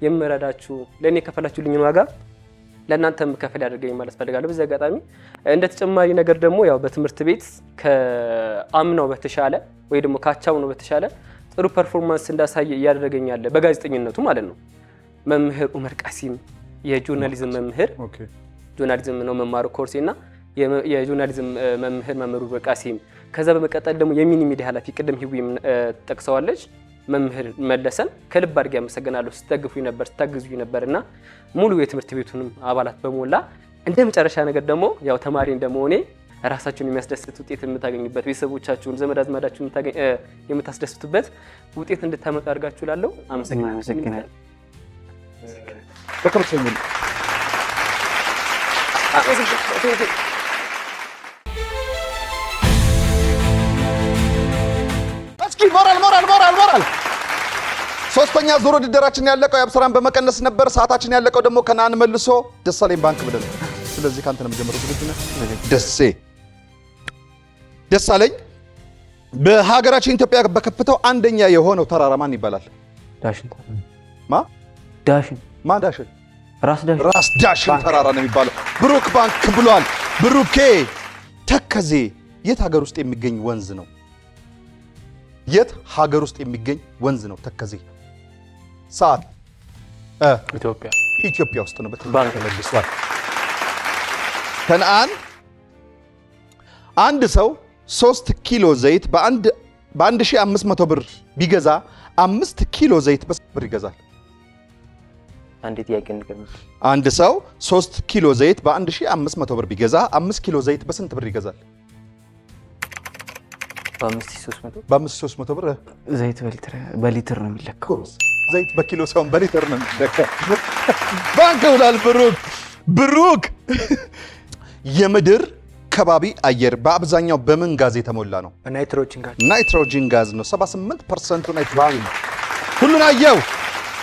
የምረዳችሁ ለእኔ ከፈላችሁልኝ ዋጋ ለእናንተም ከፈል ያደርገኝ ማለት ፈልጋለሁ። በዚህ አጋጣሚ እንደ ተጨማሪ ነገር ደግሞ ያው በትምህርት ቤት ከአምናው በተሻለ ወይ ደግሞ ካቻምናው በተሻለ ጥሩ ፐርፎርማንስ እንዳሳየ እያደረገኛል በጋዜጠኝነቱ ማለት ነው። መምህር ኡመር ቃሲም የጆርናሊዝም መምህር ጆርናሊዝም ነው መማሩ ኮርሴ እና የጆርናሊዝም መምህር ኡመር ቃሲም። ከዛ በመቀጠል ደግሞ የሚኒ ሚዲያ ኃላፊ ቅድም ህዊም ጠቅሰዋለች መምህር መለሰን ከልብ አድርጌ አመሰግናለሁ። ስትደግፉኝ ነበር፣ ስታግዙኝ ነበርና ሙሉ የትምህርት ቤቱንም አባላት በሞላ እንደ መጨረሻ ነገር ደግሞ ያው ተማሪ እንደመሆኔ ራሳችሁን የሚያስደስት ውጤት የምታገኙበት ቤተሰቦቻችሁን ዘመድ አዝማዳችሁን የምታስደስቱበት ውጤት እንድታመጡ አድርጋችሁ እላለሁ። አመሰግናለሁ። እስኪ ሞራል ሶስተኛ ዙር ውድድራችን ያለቀው የአብስራን በመቀነስ ነበር። ሰዓታችን ያለቀው ደግሞ ከነአን መልሶ ደሳለኝ ባንክ ብለን። ስለዚህ ካንተ ነው የምጀምረው። ደሳለኝ በሀገራችን ኢትዮጵያ በከፍታው አንደኛ የሆነው ተራራ ማን ይባላል? ዳሽን ራስ ዳሽን ተራራ ነው የሚባለው። ብሩክ ባንክ ብሏል። ብሩኬ ተከዜ የት ሀገር ውስጥ የሚገኝ ወንዝ ነው? የት ሀገር ውስጥ የሚገኝ ወንዝ ነው ተከዜ? ሰዓት ኢትዮጵያ ውስጥ ነው። ባንክ መልሷል። ከነአን አንድ ሰው 3 ኪሎ ዘይት በ1500 ብር ቢገዛ 5 ኪሎ ዘይት በስንት ብር ይገዛል? አንድ ሰው 3 ኪሎ ዘይት በ1500 ብር ቢገዛ 5 ኪሎ ዘይት በስንት ብር ይገዛል? በ5300 ብር። ዘይት በሊትር ነው የሚለካው። ዘይት በኪሎ ሳይሆን በሊትር ነው የሚለካው። ባንክ ብሏል ብሩክ። የምድር ከባቢ አየር በአብዛኛው በምን ጋዝ የተሞላ ነው? ናይትሮጂን ጋዝ ነው። 78% ናይትሮጂን ነው። ሁሉን አየው።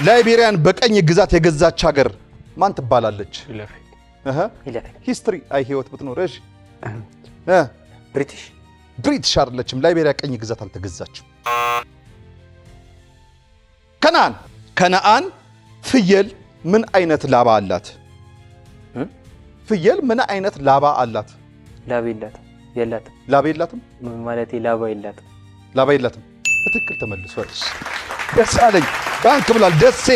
ላይቤሪያን በቀኝ ግዛት የገዛች ሀገር ማን ትባላለች? ሂስትሪ ህይወት ብትኖር እሺ። ብሪቲሽ አይደለችም። ላይቤሪያ ቀኝ ግዛት አልተገዛችም። ከነአን ፍየል ምን አይነት ላባ አላት? ፍየል ምን አይነት ላባ አላት? ላባ የላትም ማለት ላባ የላትም። በትክክል ተመልሷል። ደሳለኝ ባንክ ብሏል። ደሴ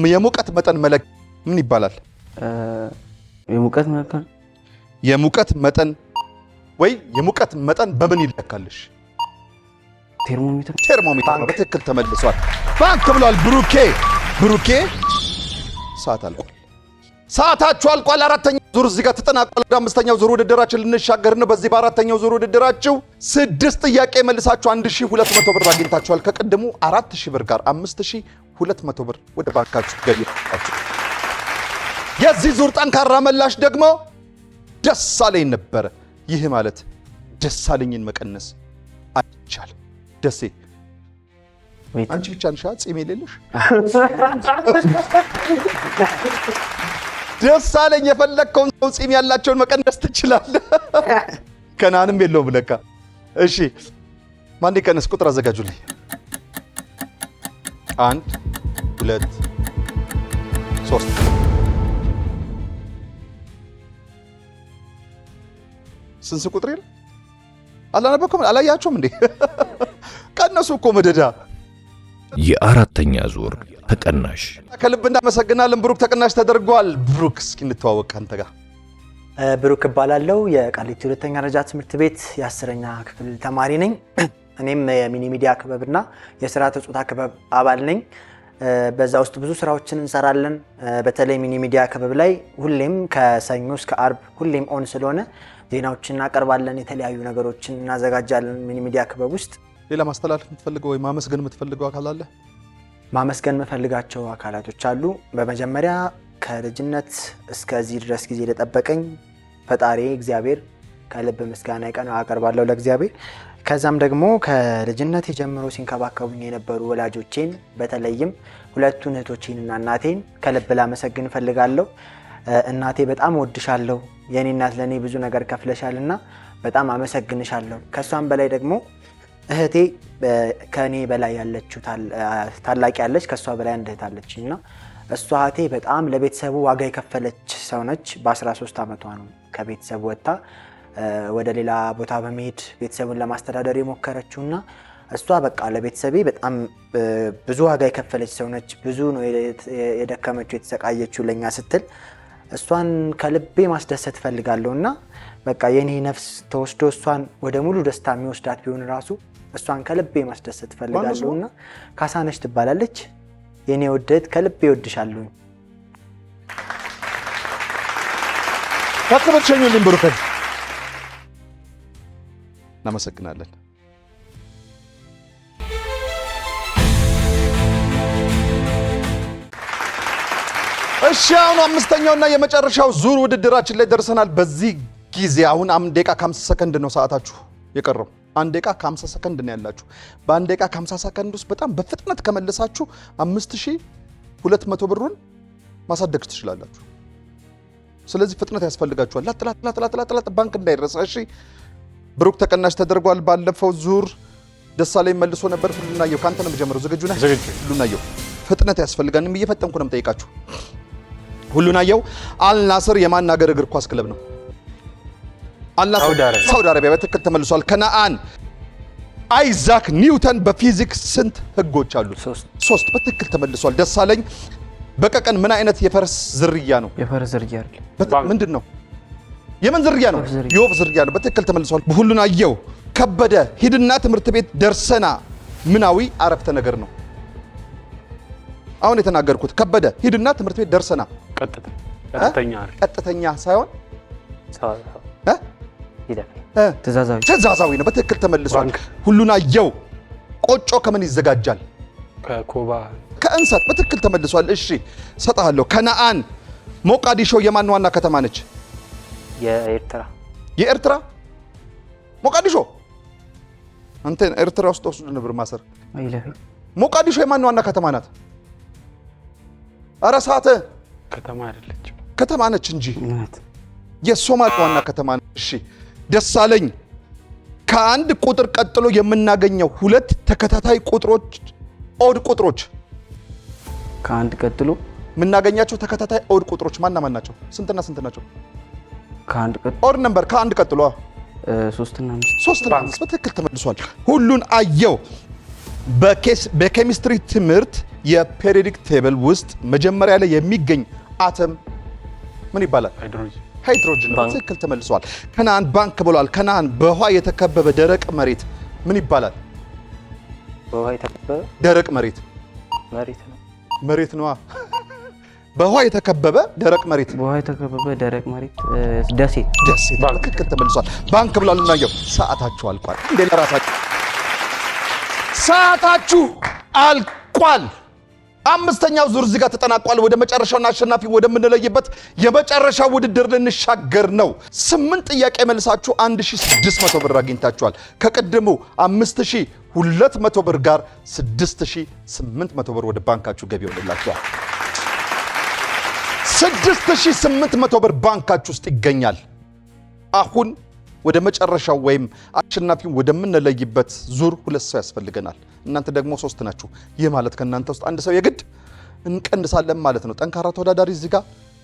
የሙቀት መጠን መለክ ምን ይባላል? የሙቀት መጠን ወይ የሙቀት መጠን በምን ይለካልሽ? ቴርሞሜትር ነው። በትክክል ተመልሷል። ባንክ ብሏል። ብሩኬ ሰዓት አልቋል። ሰዓታችሁ አልቋል። አራተኛው ዙር እዚህ ጋር ተጠናቋል። ወደ አምስተኛው ዙር ውድድራችን ልንሻገር ነው። በዚህ በአራተኛው ዙር ውድድራችሁ 6 ጥያቄ መልሳችሁ 1200 ብር አግኝታችኋል። ከቀደሙ 4000 ብር ጋር 5000 200 ብር ወደ ባንካችሁ ገቢ ያደርጋችሁ። የዚህ ዙር ጠንካራ መላሽ ደግሞ ደሳለኝ ነበረ። ይህ ማለት ደሳለኝን መቀነስ አይቻልም። ደሴ አንቺ ብቻ ነሽ ጺም የሌለሽ። ደሳለኝ የፈለግከውን ሰው ጺም ያላቸውን መቀነስ ትችላለህ። ከናንም የለውም ለካ። እሺ ማን ይቀነስ? ቁጥር አዘጋጁልኝ። 1 2 3 ስንት ቁጥር ይል አላነበኩም? አላያችሁም እንዴ? ቀነሱ እኮ መደዳ። የአራተኛ ዙር ተቀናሽ ከልብ እናመሰግናለን። ብሩክ ተቀናሽ ተደርጓል። ብሩክ እስኪ እንተዋወቅ አንተ ጋር። ብሩክ እባላለሁ። የቃሊቲ ሁለተኛ ደረጃ ትምህርት ቤት የ10ኛ ክፍል ተማሪ ነኝ። እኔም የሚኒ ሚዲያ ክበብና የስርዓተ ጾታ ክበብ አባል ነኝ። በዛ ውስጥ ብዙ ስራዎችን እንሰራለን። በተለይ ሚኒ ሚዲያ ክበብ ላይ ሁሌም ከሰኞ እስከ አርብ ሁሌም ኦን ስለሆነ ዜናዎችን እናቀርባለን፣ የተለያዩ ነገሮችን እናዘጋጃለን። ሚኒ ሚዲያ ክበብ ውስጥ ሌላ ማስተላለፍ የምትፈልገው ወይ ማመስገን የምትፈልገው አካል አለ? ማመስገን የምፈልጋቸው አካላቶች አሉ። በመጀመሪያ ከልጅነት እስከዚህ ድረስ ጊዜ ለጠበቀኝ ፈጣሪ እግዚአብሔር ከልብ ምስጋና አቀርባለሁ ለእግዚአብሔር። ከዛም ደግሞ ከልጅነት ጀምሮ ሲንከባከቡኝ የነበሩ ወላጆቼን በተለይም ሁለቱን እህቶቼንና እናቴን ከልብ ላመሰግን እፈልጋለሁ። እናቴ በጣም ወድሻለሁ፣ የኔ እናት ለኔ ብዙ ነገር ከፍለሻልና በጣም አመሰግንሻለሁ። ከሷም በላይ ደግሞ እህቴ ከኔ በላይ ያለችው ታላቅ ያለች ከሷ በላይ አንድ እህት አለችኝና እሷ እህቴ በጣም ለቤተሰቡ ዋጋ የከፈለች ሰው ነች። በ13 ዓመቷ ነው ከቤተሰቡ ወጥታ ወደ ሌላ ቦታ በመሄድ ቤተሰቡን ለማስተዳደር የሞከረችውና እሷ በቃ ለቤተሰቤ በጣም ብዙ ዋጋ የከፈለች ሰው ነች። ብዙ ነው የደከመችው የተሰቃየችው ለኛ ስትል እሷን ከልቤ ማስደሰት ፈልጋለሁና በቃ የኔ ነፍስ ተወስዶ እሷን ወደ ሙሉ ደስታ የሚወስዳት ቢሆን ራሱ እሷን ከልቤ ማስደሰት ፈልጋለሁና ካሳነች ትባላለች። የኔ ወደት ከልቤ ወድሻለሁ። ተከበቸኙልኝ ብሩክ እናመሰግናለን። እሺ አሁን አምስተኛውና የመጨረሻው ዙር ውድድራችን ላይ ደርሰናል። በዚህ ጊዜ አሁን 1 ደቂቃ ከ50 ሰከንድ ነው ሰዓታችሁ የቀረው። 1 ደቂቃ ከ50 ሰከንድ ነው ያላችሁ። በ1 ደቂቃ ከ50 ሰከንድ ውስጥ በጣም በፍጥነት ከመለሳችሁ 5200 ብሩን ማሳደግ ትችላላችሁ። ስለዚህ ፍጥነት ያስፈልጋችኋል። ላጥላጥላጥላጥላጥ ባንክ እንዳይረሳ። እሺ ብሩክ ተቀናሽ ተደርጓል። ባለፈው ዙር ደሳለኝ መልሶ ነበር። ሁሉናየው ካንተ ነው የምጀምረው። ዝግጁ ነህ? ሁሉናየው ፍጥነት ያስፈልጋል። እየፈጠንኩ ነው የምጠይቃችሁ። ሁሉናየው አልናስር የማን ሀገር እግር ኳስ ክለብ ነው? አልናስር ሳውዲ አረቢያ። በትክክል ተመልሷል። ከነአን አይዛክ ኒውተን በፊዚክስ ስንት ህጎች አሉት? 3 በትክክል ተመልሷል። ደሳለኝ በቀቀን ምን አይነት የፈረስ ዝርያ ነው? የፈረስ ዝርያ አይደል? ምንድን ነው? የምን ዝርያ ነው? የወፍ ዝርያ ነው። በትክክል ተመልሷል። ሁሉናየው ከበደ ሂድና ትምህርት ቤት ደርሰና ምናዊ አረፍተ ነገር ነው? አሁን የተናገርኩት ከበደ ሂድና ትምህርት ቤት ደርሰና ቀጥተኛ ሳይሆን ትእዛዛዊ ነው። በትክክል ተመልሷል። ሁሉናየው ቆጮ ከምን ይዘጋጃል? ከኮባ ከእንሰት። በትክክል ተመልሷል። እሺ ሰጣለሁ። ከነአን ሞቃዲሾ የማን ዋና ከተማ ነች? የኤርትራ ሞቃዲሾ። አንተ ኤርትራ ውስጥ ወስዶ ነበር ማሰር። ሞቃዲሾ የማን ዋና ከተማ ናት? ኧረ ሰዓት ከተማ አይደለችም። ከተማ ነች እንጂ የሶማሊያ ዋና ከተማ ነች። እሺ ደሳለኝ ከአንድ ቁጥር ቀጥሎ የምናገኘው 2 ተከታታይ ቁጥሮች ኦድ ቁጥሮች ከአንድ ቀጥሎ የምናገኛቸው ተከታታይ ኦድ ቁጥሮች ማን ናቸው? ስንትና ስንት ናቸው? ከአንድ ቀጥሎ ኦድ ነምበር ከአንድ ቀጥሎ 3 እና 5 በትክክል ተመልሷል። ሁሉን አየው በኬሚስትሪ ትምህርት የፔሪዮዲክ ቴብል ውስጥ መጀመሪያ ላይ የሚገኝ አተም ምን ይባላል? ሃይድሮጅን ነው። በትክክል ተመልሷል። ከነአን ባንክ ብሏል። ከነአን በውሃ የተከበበ ደረቅ መሬት ምን ይባላል? በውሃ የተከበበ ደረቅ መሬት መሬት ነዋ። በውሃ የተከበበ ደረቅ መሬት ደሴት። በትክክል ተመልሷል። ባንክ ብሏል። እናየው ሰዓታችሁ አልቋል። እንዴ ለራሳችሁ ሰዓታችሁ አልቋል። አምስተኛው ዙር እዚህ ጋር ተጠናቋል። ወደ መጨረሻውና አሸናፊ ወደምንለይበት የመጨረሻው ውድድር ልንሻገር ነው። 8 ጥያቄ መልሳችሁ 1600 ብር አግኝታችኋል። ከቅድሙ 5200 ብር ጋር 6800 ብር ወደ ባንካችሁ ገቢ ይሆንላችኋል። 6800 ብር ባንካችሁ ውስጥ ይገኛል። አሁን ወደ መጨረሻው ወይም አሸናፊው ወደምንለይበት ዙር 2 ሰው ያስፈልገናል። እናንተ ደግሞ 3 ናችሁ። ይህ ማለት ከእናንተ ውስጥ አንድ ሰው የግድ እንቀንሳለን ማለት ነው። ጠንካራ ተወዳዳሪ እዚህ ጋር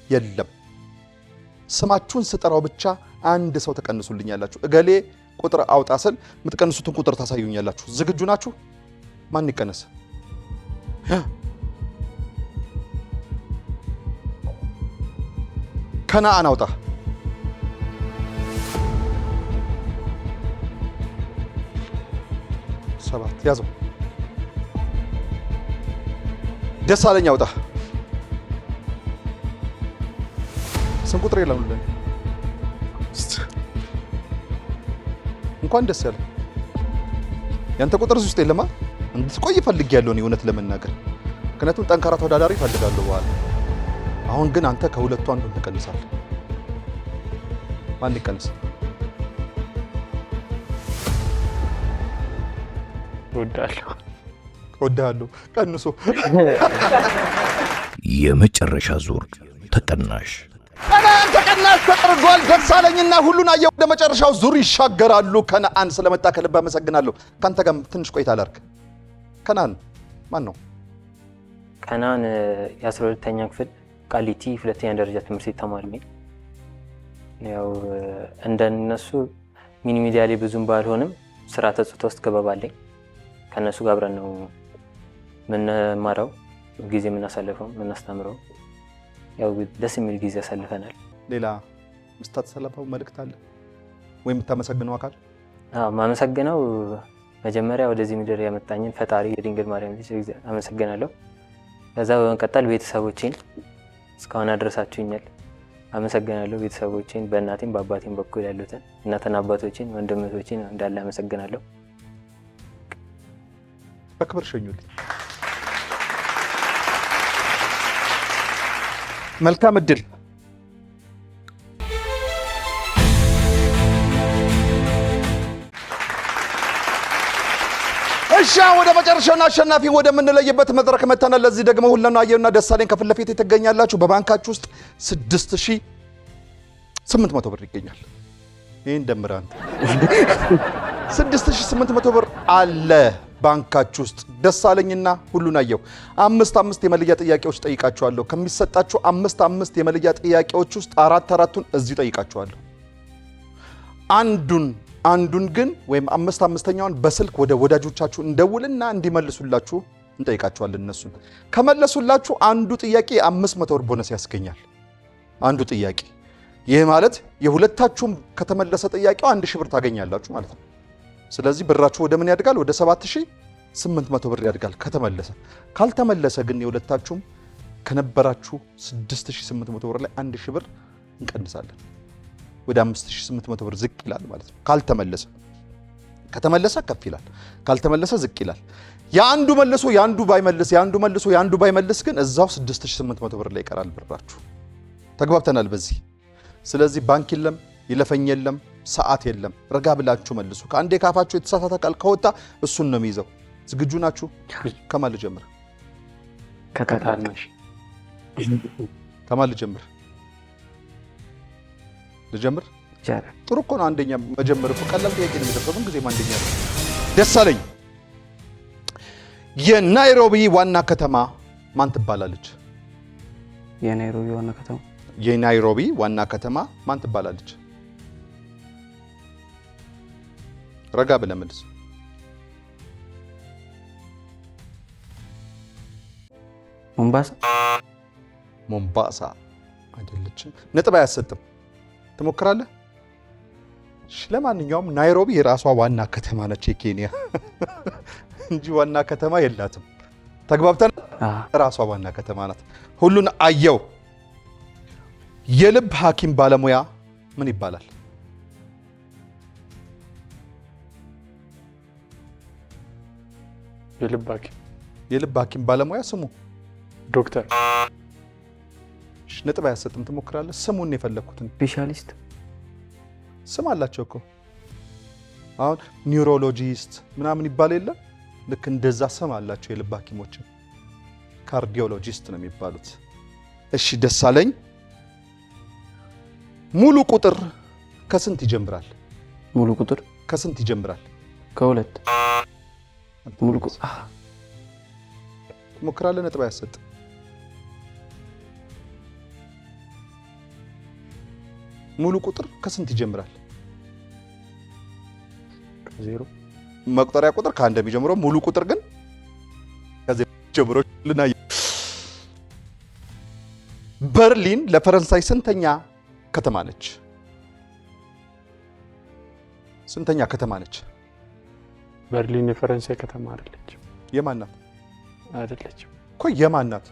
የለም። ስማችሁን ስጠራው ብቻ አንድ ሰው ተቀንሱልኛላችሁ። እገሌ ቁጥር አውጣ ስል የምትቀንሱትን ቁጥር ታሳዩኛላችሁ። ዝግጁ ናችሁ? ማን ይቀነስ? ከነአን አውጣ። 7 ያዘው። ደሳለኝ አውጣ። ስንት ቁጥር የለም? እንኳን ደስ ያለ። ያንተ ቁጥር እዚህ ውስጥ የለማ። እንድትቆይ እፈልጋለሁ እኔ እውነት ለመናገር፣ ምክንያቱም ጠንካራ ተወዳዳሪ እፈልጋለሁ በኋላ። አሁን ግን አንተ ከሁለቱ አንዱን ትቀንሳለህ። ማን ይቀንስ? ወዳለሁ ቀንሶ። የመጨረሻ ዙር ተቀናሽ ተቀናሽ ተደርጓል። ደሳለኝና ሁሉን አየሁ ወደ መጨረሻው ዙር ይሻገራሉ። ከነአን ስለመጣ ከልብ አመሰግናለሁ። ካንተ ጋር ትንሽ ቆይታ ላድርግ። ከነአን ማን ነው? ከነአን የ12ኛ ክፍል ቃሊቲ 2ኛ ደረጃ ትምህርት ቤት ተማሪ ነኝ። ያው እንደነሱ ሚኒ ሚዲያ ላይ ብዙም ባልሆንም ስራ ተጽቶ ውስጥ ገባባለኝ። ከነሱ ጋር አብረን ነው ምንማረው፣ ጊዜ ምናሳልፈው፣ ምናስተምረው። ያው ደስ የሚል ጊዜ ያሳልፈናል። ሌላ ምስተተሰለፈው መልእክት አለ ወይ የምታመሰግነው አካል? ማመሰግነው መጀመሪያ ወደዚህ ምድር ያመጣኝን ፈጣሪ የድንግል ማርያም ልጅ አመሰግናለሁ። ከዛ በመቀጠል ቤተሰቦቼን እስካሁን አድረሳችሁኛል፣ አመሰግናለሁ። ቤተሰቦቼን በእናቴም በአባቴም በኩል ያሉትን እናትና አባቶቼን ወንድሞቼን እንዳለ አመሰግናለሁ። በክብር ሸኙልኝ። መልካም እድል። እሺ ወደ መጨረሻውና አሸናፊ ወደምንለይበት መድረክ መተናል። ለዚህ ደግሞ ሁሉን አየሁና ደሳለኝ ከፊት ለፊት ትገኛላችሁ። በባንካችሁ ውስጥ 6800 ብር ይገኛል። ይሄን ደምር አንተ 6800 ብር አለ ባንካችሁ ውስጥ። ደሳለኝና ሁሉን አየሁ 5 የመለያ ጥያቄዎች ጠይቃችኋለሁ። ከሚሰጣችሁ 5 የመለያ ጥያቄዎች ውስጥ 4ቱን እዚህ ጠይቃችኋለሁ። አንዱን ግን ወይም 5ኛውን በስልክ ወደ ወዳጆቻችሁ እንደውልና እንዲመልሱላችሁ እንጠይቃችኋለን። እነሱን ከመለሱላችሁ አንዱ ጥያቄ 500 ብር ቦነስ ያስገኛል። አንዱ ጥያቄ ይህ ማለት የሁለታችሁም ከተመለሰ ጥያቄው 1000 ብር ታገኛላችሁ ማለት ነው። ስለዚህ ብራችሁ ወደ ምን ያድጋል? ወደ 7800 ብር ያድጋል ከተመለሰ። ካልተመለሰ ግን የሁለታችሁም ከነበራችሁ 6800 ብር ላይ 1000 ብር እንቀንሳለን። ወደ 5800 ብር ዝቅ ይላል ማለት ነው። ካልተመለሰ ከተመለሰ ከፍ ይላል፣ ካልተመለሰ ዝቅ ይላል። ያንዱ መልሶ ያንዱ ባይመልስ ያንዱ ባይመልስ ግን እዛው 6800 ብር ላይ ይቀራል ብራችሁ። ተግባብተናል በዚህ። ስለዚህ ባንክ የለም፣ ይለፈኝ የለም፣ ሰዓት የለም። ረጋ ብላችሁ መልሱ። ከአንዴ ካፋችሁ የተሳሳተ ቃል ከወጣ እሱን ነው የሚይዘው። ዝግጁ ናችሁ? ከማን ልጀምር? ከታናሽ ከማን ልጀምር? ልጀምር? ጥሩ እኮ ነው። አንደኛ መጀመር እኮ ቀላል ጥያቄ ነው የሚደርሰው። ምን ጊዜም አንደኛ ነው። ደሳለኝ የናይሮቢ ዋና ከተማ ማን ትባላለች? የናይሮቢ ዋና ከተማ ማን ትባላለች? ረጋ ብለህ መልስ። ሞምባሳ አይደለችም። ነጥብ አያሰጥም። ትሞክራለህ? ለማንኛውም ናይሮቢ የራሷ ዋና ከተማ ነች የኬንያ እንጂ ዋና ከተማ የላትም። ተግባብተን ራሷ ዋና ከተማ ናት። ሁሉን አየሁ የልብ ሐኪም ባለሙያ ምን ይባላል? የልብ ሐኪም ባለሙያ ስሙ ዶክተር ነጥብ አያሰጥም። ትሞክራለህ? ስሙን የፈለኩትን ስፔሻሊስት ስም አላቸው እኮ አሁን ኒውሮሎጂስት ምናምን ይባል የለ? ልክ እንደዛ ስም አላቸው የልብ ሐኪሞችን ካርዲዮሎጂስት ነው የሚባሉት። እሺ ደሳለኝ ሙሉ ቁጥር ከስንት ይጀምራል? ሙሉ ቁጥር ከስንት ይጀምራል? ከሁለት ሙሉ ቁጥር ትሞክራለህ? ነጥብ አያሰጥ። ሙሉ ቁጥር ከስንት ይጀምራል? ዜሮ መቁጠሪያ ቁጥር ከአንድ የሚጀምረው ሙሉ ቁጥር ግን ከዚህ ጀምሮ ልናይ። በርሊን ለፈረንሳይ ስንተኛ ከተማ ነች? ስንተኛ ከተማ ነች? በርሊን የፈረንሳይ ከተማ አይደለችም። የማን ናት? አይደለችም እኮ የማን ናት?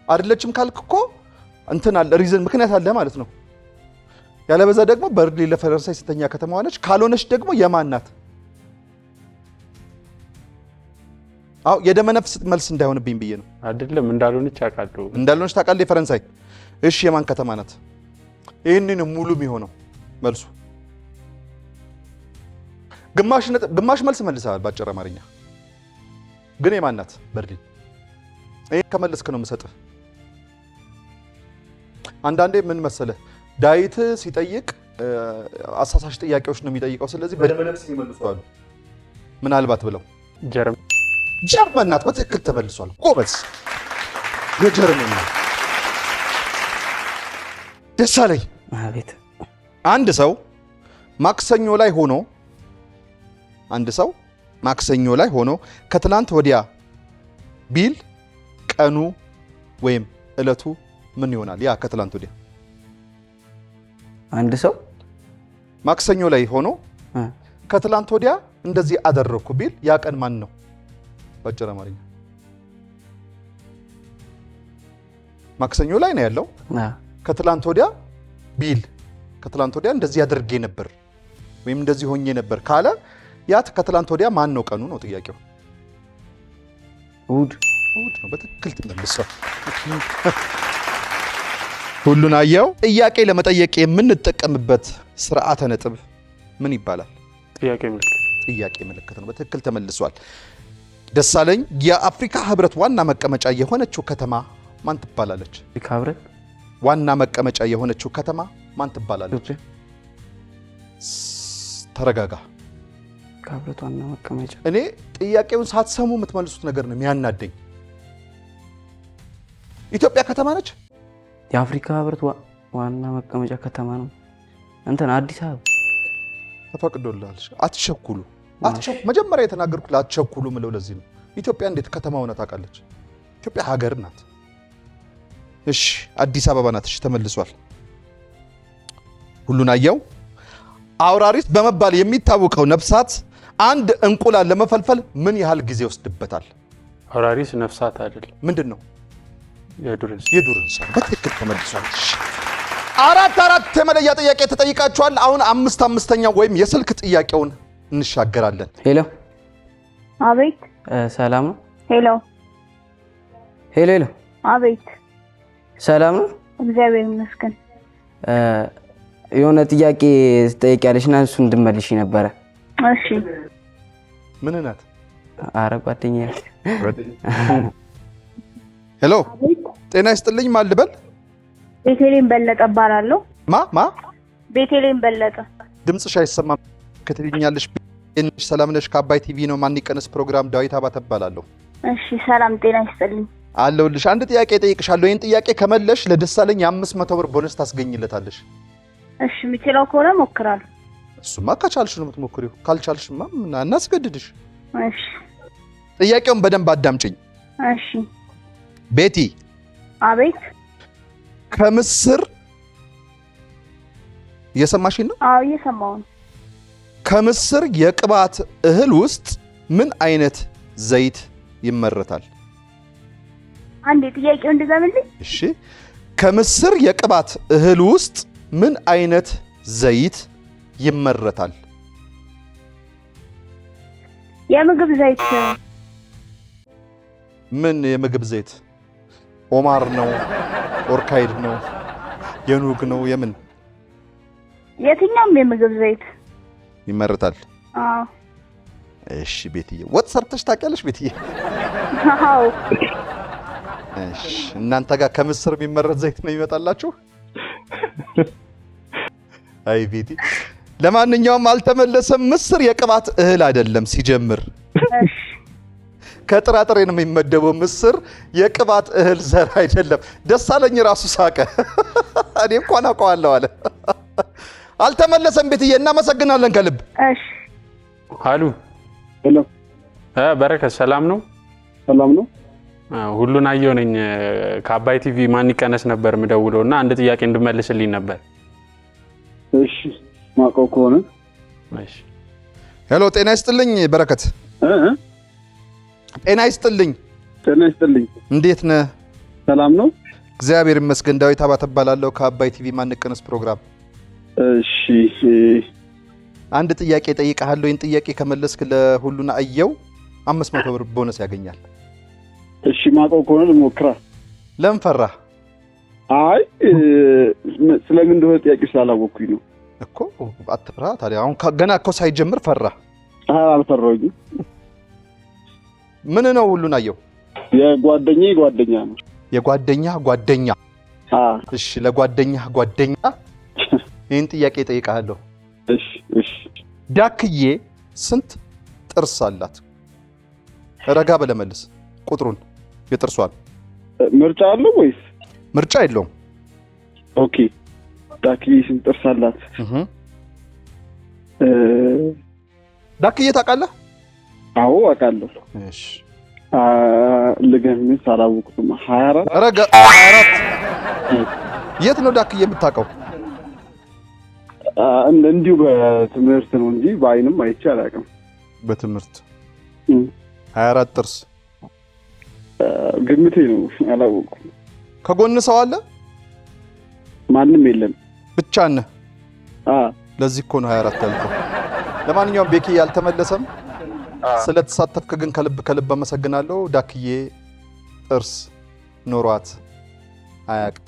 አይደለችም ካልክ እኮ እንትን አለ ሪዝን ምክንያት አለ ማለት ነው። ያለበዛ ደግሞ በርሊን ለፈረንሳይ ስንተኛ ከተማ ነች? ካልሆነች ደግሞ የማን ናት? አዎ የደመነፍስ መልስ እንዳይሆንብኝ ብዬ ነው። አይደለም እንዳልሆነች አውቃለሁ። እንዳልሆነች ታውቃለህ የፈረንሳይ? እሺ የማን ከተማ ናት? ይህንን ሙሉ የሚሆነው መልሱ ግማሽ መልስ መልሰሃል ባጭር አማርኛ። ግን የማን ናት በርሊን? ይሄን ከመለስክ ነው የምሰጥህ። አንዳንዴ ምን መሰለህ ዳዊት ሲጠይቅ አሳሳሽ ጥያቄዎች ነው የሚጠይቀው። ስለዚህ በደመነፍስ ይመልሷሉ ምናልባት ብለው ጀርመን ናት። በትክክል ተመልሷል። ጎበዝ የጀርመን ናት። ደሳለኝ አቤት። አንድ ሰው ማክሰኞ ላይ ሆኖ ከትላንት ወዲያ ቢል ቀኑ ወይም እለቱ ምን ይሆናል? ያ ከትላንት ወዲያ አንድ ሰው ማክሰኞ ላይ ሆኖ ከትላንት ወዲያ እንደዚህ አደረኩ ቢል ያ ቀን ማን ነው? ባጭር አማርኛ ማክሰኞ ላይ ነው ያለው። ከትላንት ወዲያ ቢል ከትላንት ወዲያ እንደዚህ አድርጌ ነበር ወይም እንደዚህ ሆኜ ነበር ካለ ያ ከትላንት ወዲያ ማን ነው? ቀኑ ነው ጥያቄው። እሑድ ነው። በትክክል ተመልሷል። ሁሉን አየው። ጥያቄ ለመጠየቅ የምንጠቀምበት ስርዓተ ነጥብ ምን ይባላል? ጥያቄ ምልክት ነው። በትክክል ተመልሷል። ደሳለኝ የአፍሪካ ህብረት ዋና መቀመጫ የሆነችው ከተማ ማን ትባላለች? አፍሪካ ህብረት ዋና መቀመጫ የሆነችው ከተማ ማን ትባላለች? ተረጋጋ። ህብረት ዋና መቀመጫ እኔ ጥያቄውን ሳትሰሙ የምትመልሱት ነገር ነው የሚያናደኝ። ኢትዮጵያ ከተማ ነች? የአፍሪካ ህብረት ዋና መቀመጫ ከተማ ነው እንትን አዲስ አበባ። ተፈቅዶልሃል። አትቸኩሉ። መጀመሪያ የተናገርኩት አትቸኩሉ ምለው ለዚህ ነው። ኢትዮጵያ እንዴት ከተማ ሆነ ታውቃለች? ኢትዮጵያ ሀገር ናት። እሺ አዲስ አበባ ናት። እሺ ተመልሷል። ሁሉን አየው። አውራሪስ በመባል የሚታወቀው ነፍሳት አንድ እንቁላል ለመፈልፈል ምን ያህል ጊዜ ይወስድበታል? አውራሪስ ነፍሳት አይደለም። ምንድን ነው? የዱር እንስሳ። በትክክል ተመልሷል። አራት የመለያ ጥያቄ ተጠይቃችኋል። አሁን አምስተኛው ወይም የስልክ ጥያቄውን እንሻገራለን። ሄሎ። አቤት። ሰላም ነው? ሄሎ። አቤት። ሰላም ነው? እግዚአብሔር ይመስገን። የሆነ ጥያቄ ትጠይቂያለሽ እና እሱን እንድመልሽ ነበረ። እሺ። ምን ናት? ኧረ ጓደኛዬ። ሄሎ። ጤና ይስጥልኝ። ማን ልበል? ቤቴሌም በለጠ እባላለሁ። ማ? ቤቴሌም በለጠ። ድምፅሽ አይሰማም። ከተልኛለሽ። ሰላም ነሽ? ከአባይ ቲቪ ነው። ማን ይቀነስ ፕሮግራም ዳዊት አባተ እባላለሁ። እሺ ሰላም ጤና ይስጥልኝ። አለሁልሽ። አንድ ጥያቄ እጠይቅሻለሁ። ይህን ጥያቄ ከመለሽ ለደሳለኝ 500 ብር ቦነስ ታስገኝለታለሽ። እሺ የምችለው ከሆነ እሞክራለሁ። እሱማ ከቻልሽ ነው የምትሞክሪው። ካልቻልሽማ ምን እናስገድድሽ? እሺ ጥያቄውን በደንብ አዳምጪኝ። እሺ። ቤቲ። አቤት። ከምስር እየሰማሽኝ ነው? አዎ እየሰማሁ ነው። ከምስር የቅባት እህል ውስጥ ምን አይነት ዘይት ይመረታል? አንዴ ጥያቄውን እንድገምልኝ። እሺ። ከምስር የቅባት እህል ውስጥ ምን አይነት ዘይት ይመረታል? የምግብ ዘይት። ምን የምግብ ዘይት? ኦማር ነው? ኦርካይድ ነው? የኑግ ነው? የምን የትኛውም የምግብ ዘይት ይመረታል? አዎ። እሺ ቤትዬ ወጥ ሰርተሽ ታውቂያለሽ ቤትዬ? አዎ። እሺ እናንተ ጋር ከምስር የሚመረት ዘይት ነው ይመጣላችሁ? አይ ቤቲ ለማንኛውም አልተመለሰም። ምስር የቅባት እህል አይደለም ሲጀምር። እሺ ከጥራጥሬ ነው የሚመደበው። ምስር የቅባት እህል ዘር አይደለም። ደሳለኝ ራሱ ሳቀ። እኔ እንኳን አውቀዋለሁ አለ። አልተመለሰም ቤትዬ፣ እናመሰግናለን ከልብ። እሺ አሉ ሄሎ በረከት ሰላም ነው? ሰላም ነው። ሁሉን አየሁ ነኝ። ከአባይ ቲቪ ማን ይቀነስ ነበር የምደውለው እና አንድ ጥያቄ እንድመልስልኝ ነበር። እሺ ማውቀው ከሆነ እሺ። ሄሎ ጤና ይስጥልኝ በረከት። ጤና ይስጥልኝ። ጤና ይስጥልኝ። እንዴት ነህ? ሰላም ነው እግዚአብሔር ይመስገን። ዳዊት አባተ እባላለሁ ከአባይ ቲቪ ማን ይቀነስ ፕሮግራም። እሺ አንድ ጥያቄ ጠይቀሃለሁ። ይህን ጥያቄ ከመለስክ ለሁሉን አየው 500 ብር ቦነስ ያገኛል። እሺ ማውቀው ከሆነ ልሞክራ። ለምን ፈራህ? አይ ስለምን እንደሆነ ጥያቄ ስላላወቅኩኝ ነው እኮ። አትፍራ ታዲያ። አሁን ገና እኮ ሳይጀምር ፈራህ? አልፈራሁኝም። ምን ነው ሁሉን አየው? የጓደኛዬ ጓደኛ ነው። የጓደኛ ጓደኛ? እሺ ለጓደኛ ጓደኛ ይህን ጥያቄ ጠይቀሃለሁ። እሺ እሺ። ዳክዬ ስንት ጥርስ አላት? ረጋ በለ መልስ ቁጥሩን የጥርሷን። ምርጫ አለው ወይስ? ምርጫ የለውም። ኦኬ ዳክዬ ስንት ጥርስ አላት? ዳክዬ ታውቃለህ? አዎ አውቃለሁ። እሺ ልገምት አላወቅኩም። 24 ረጋ 24 የት ነው ዳክዬ የምታውቀው? እንዲሁ በትምህርት ነው እንጂ በአይንም አይቼ አላውቅም። በትምህርት 24 ጥርስ ግምቴ ነው፣ አላወቅኩም። ከጎን ሰው አለ? ማንም የለም። ብቻህን ነህ? ለዚህ እኮ ነው 24 ያልከው። ለማንኛውም ቤኪ ያልተመለሰም ስለተሳተፍክ ግን ከልብ አመሰግናለሁ። ዳክዬ ጥርስ ኖሯት አያውቅም።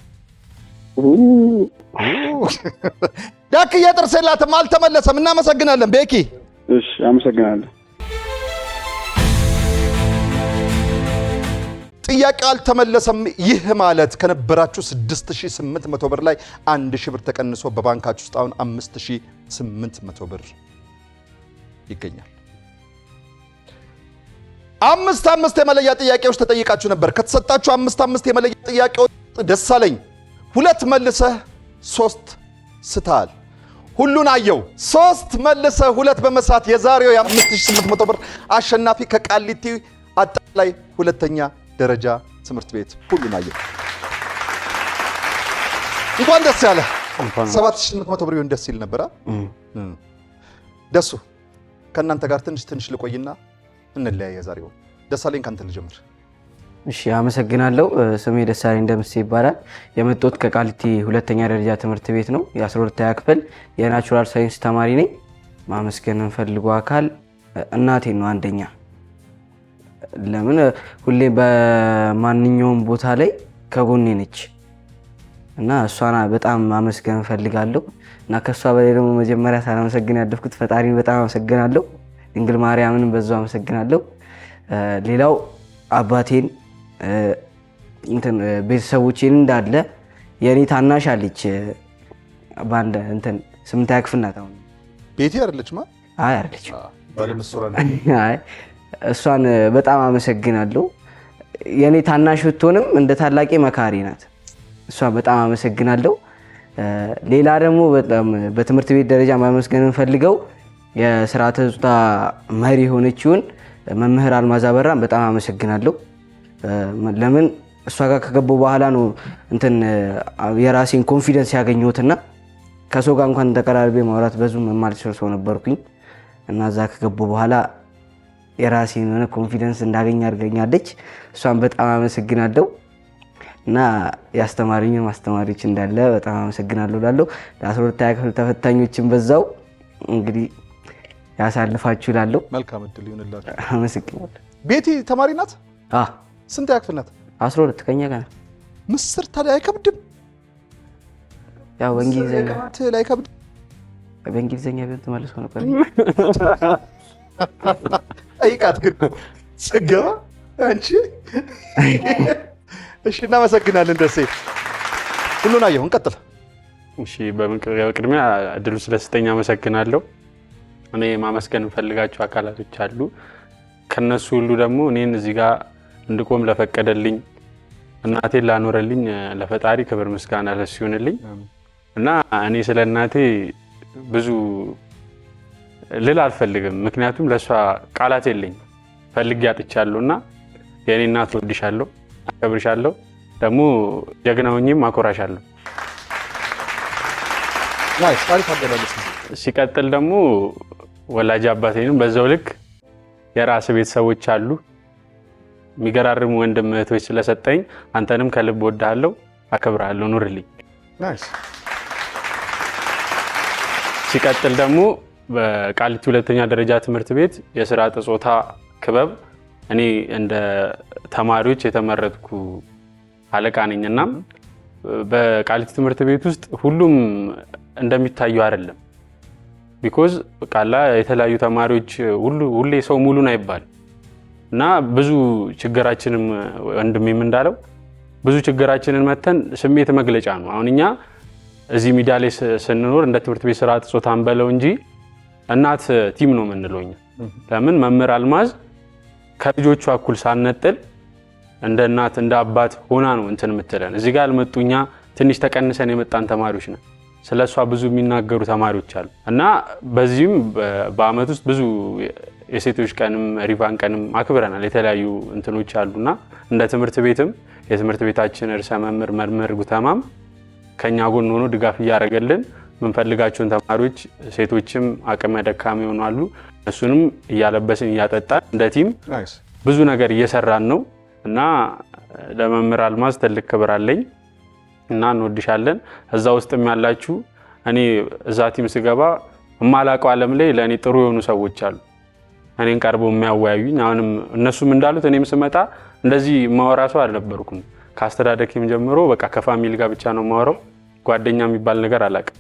ዳክዬ ጥርስ የላትም፣ አልተመለሰም። እናመሰግናለን ቤኪ። እሺ አመሰግናለሁ። ጥያቄው አልተመለሰም። ይህ ማለት ከነበራችሁ 6800 ብር ላይ 1000 ብር ተቀንሶ በባንካችሁ ውስጥ አሁን 5800 ብር ይገኛል። 5 የመለያ ጥያቄዎች ተጠይቃችሁ ነበር። ከተሰጣችሁ 5 የመለያ ጥያቄዎች ደሳለኝ 2 መልሰህ 3 ስተሃል። ሁሉን አየው 3 መልሰህ 2 በመስራት የዛሬው የ5800 ብር አሸናፊ ከቃሊቲ አጠቃላይ ሁለተኛ ደረጃ ትምህርት ቤት ሁሉን አየው። እንኳን ደስ ያለ። 7800 ብር ይሁን ደስ ይል ነበር። ደሱ ከእናንተ ጋር ትንሽ ልቆይና እንለያየ። ዛሬው ደሳለኝ ካንተ ልጀምር። እሺ አመሰግናለሁ። ስሜ ደሳለኝ ደምሴ ይባላል። የመጣሁት ከቃሊቲ ሁለተኛ ደረጃ ትምህርት ቤት ነው። የ12ኛ ክፍል የናቹራል ሳይንስ ተማሪ ነኝ። ማመስገን እንፈልገው አካል እናቴን ነው አንደኛ። ለምን ሁሌ በማንኛውም ቦታ ላይ ከጎኔ ነች እና እሷን በጣም ማመስገን እንፈልጋለሁ። እና ከሷ በላይ ደግሞ መጀመሪያ ሳላመሰግን ያደፍኩት ፈጣሪን በጣም አመሰግናለሁ። ድንግል ማርያምን በዛው አመሰግናለሁ። ሌላው አባቴን ቤተሰቦቼን እንዳለ የኔ ታናሽ አለች ባንድ 8ኛ ክፍል ናት። አሁን ቤቴ አይደለችማ? አይ አይደለች። አይ እሷን በጣም አመሰግናለሁ። የኔ ታናሽ ብትሆንም እንደ ታላቄ መካሪ ናት። እሷን በጣም አመሰግናለሁ። ሌላ ደግሞ በጣም በትምህርት ቤት ደረጃ ማመስገን እንፈልገው የስርዓተ ጾታ መሪ ሆነችውን መምህር አልማዝ አበራን በጣም አመሰግናለሁ። ለምን እሷ ጋር ከገባሁ በኋላ ነው የራሴን ኮንፊደንስ ያገኘሁትና ከሰው ጋር እንኳን ተቀራርቤ ማውራት ብዙም የማልችል ሰው ነበርኩኝ እና እዛ ከገባሁ በኋላ የራሴን የሆነ ኮንፊደንስ እንዳገኝ አድርገኛለች። እሷን በጣም አመሰግናለሁ እና ያስተማሪኝም አስተማሪዎች እንዳለ በጣም አመሰግናለሁ እላለሁ። ለ12ኛ ክፍል ተፈታኞችን በዛው እንግዲህ ያሳልፋችሁ እላለሁ። መልካም እድል ይሁንላችሁ። አመሰግናለሁ። ቤቲ ተማሪ ናት? አዎ። ስንተኛ ክፍል ናት? 12 ከኛ ጋር ምስር ታዲያ አይከብድም? ያው በእንግሊዘኛ ላይ ከብድ በእንግሊዘኛ ቢሆን ተመልሶ ነበር። ጠይቃት ግን ጽገባ አንቺ። እሺ እናመሰግናለን ደሴ። ሁሉን አየሁ። እንቀጥል። እሺ በቅድሚያ እድሉ ስለስተኛ አመሰግናለሁ። እኔ ማመስገን ፈልጋቸው አካላቶች አሉ። ከነሱ ሁሉ ደግሞ እኔን እዚህ ጋር እንድቆም ለፈቀደልኝ እናቴን ላኖረልኝ ለፈጣሪ ክብር ምስጋና ለሱ ይሁንልኝ እና እኔ ስለ እናቴ ብዙ ልል አልፈልግም። ምክንያቱም ለሷ ቃላት የለኝ ፈልጌ አጥቻለሁና የኔ እናት ወድሻለሁ፣ አከብርሻለሁ፣ ደግሞ ጀግና ሆኜም አኮራሻለሁ። ናይስ ታሪክ አደረለስ። ሲቀጥል ደግሞ ወላጅ አባቴንም በዛው ልክ የራስ ቤተሰቦች አሉ። የሚገራርሙ ወንድም እህቶች ስለሰጠኝ አንተንም ከልብ ወድሃለሁ፣ አከብርሃለሁ፣ ኑርልኝ። ናይስ። ሲቀጥል ደግሞ በቃሊቲ ሁለተኛ ደረጃ ትምህርት ቤት የስራ ጾታ ክበብ እኔ እንደ ተማሪዎች የተመረጥኩ አለቃ ነኝና በቃሊቲ ትምህርት ቤት ውስጥ ሁሉም እንደሚታዩ አይደለም። ቢኮዝ ቃላ የተለያዩ ተማሪዎች ሁሌ ሰው ሙሉን አይባል እና ብዙ ችግራችንም ወንድሜም እንዳለው ብዙ ችግራችንን መተን ስሜት መግለጫ ነው። አሁን እኛ እዚህ ሚዲያ ላይ ስንኖር እንደ ትምህርት ቤት ስርዓተ ጾታን በለው እንጂ እናት ቲም ነው የምንለው እኛ። ለምን መምህር አልማዝ ከልጆቿ እኩል ሳነጥል እንደ እናት እንደ አባት ሆና ነው እንትን የምትለን። እዚህ ጋር አልመጡኛ ትንሽ ተቀንሰን የመጣን ተማሪዎች ነን። ስለሷ ብዙ የሚናገሩ ተማሪዎች አሉ እና በዚህም በአመት ውስጥ ብዙ የሴቶች ቀንም ሪቫን ቀንም አክብረናል። የተለያዩ እንትኖች አሉና እንደ ትምህርት ቤትም የትምህርት ቤታችን ርዕሰ መምህር ጉተማም ከኛ ጎን ሆኖ ድጋፍ እያደረገልን ምንፈልጋቸውን ተማሪዎች ሴቶችም አቅመ ደካማ ይሆናሉ እሱንም እያለበስን እያጠጣን እንደ ቲም ብዙ ነገር እየሰራን ነው እና ለመምህር አልማዝ ትልቅ ክብር አለኝ እና እንወድሻለን። እዛ ውስጥም ያላችሁ እኔ እዛ ቲም ስገባ የማላውቀው ዓለም ላይ ለእኔ ጥሩ የሆኑ ሰዎች አሉ እኔን ቀርበው የሚያወያዩኝ። አሁንም እነሱም እንዳሉት እኔም ስመጣ እንደዚህ ማወራ ሰው አልነበርኩም። ከአስተዳደግም ጀምሮ በቃ ከፋሚሊ ጋር ብቻ ነው ማወራው፣ ጓደኛ የሚባል ነገር አላውቅም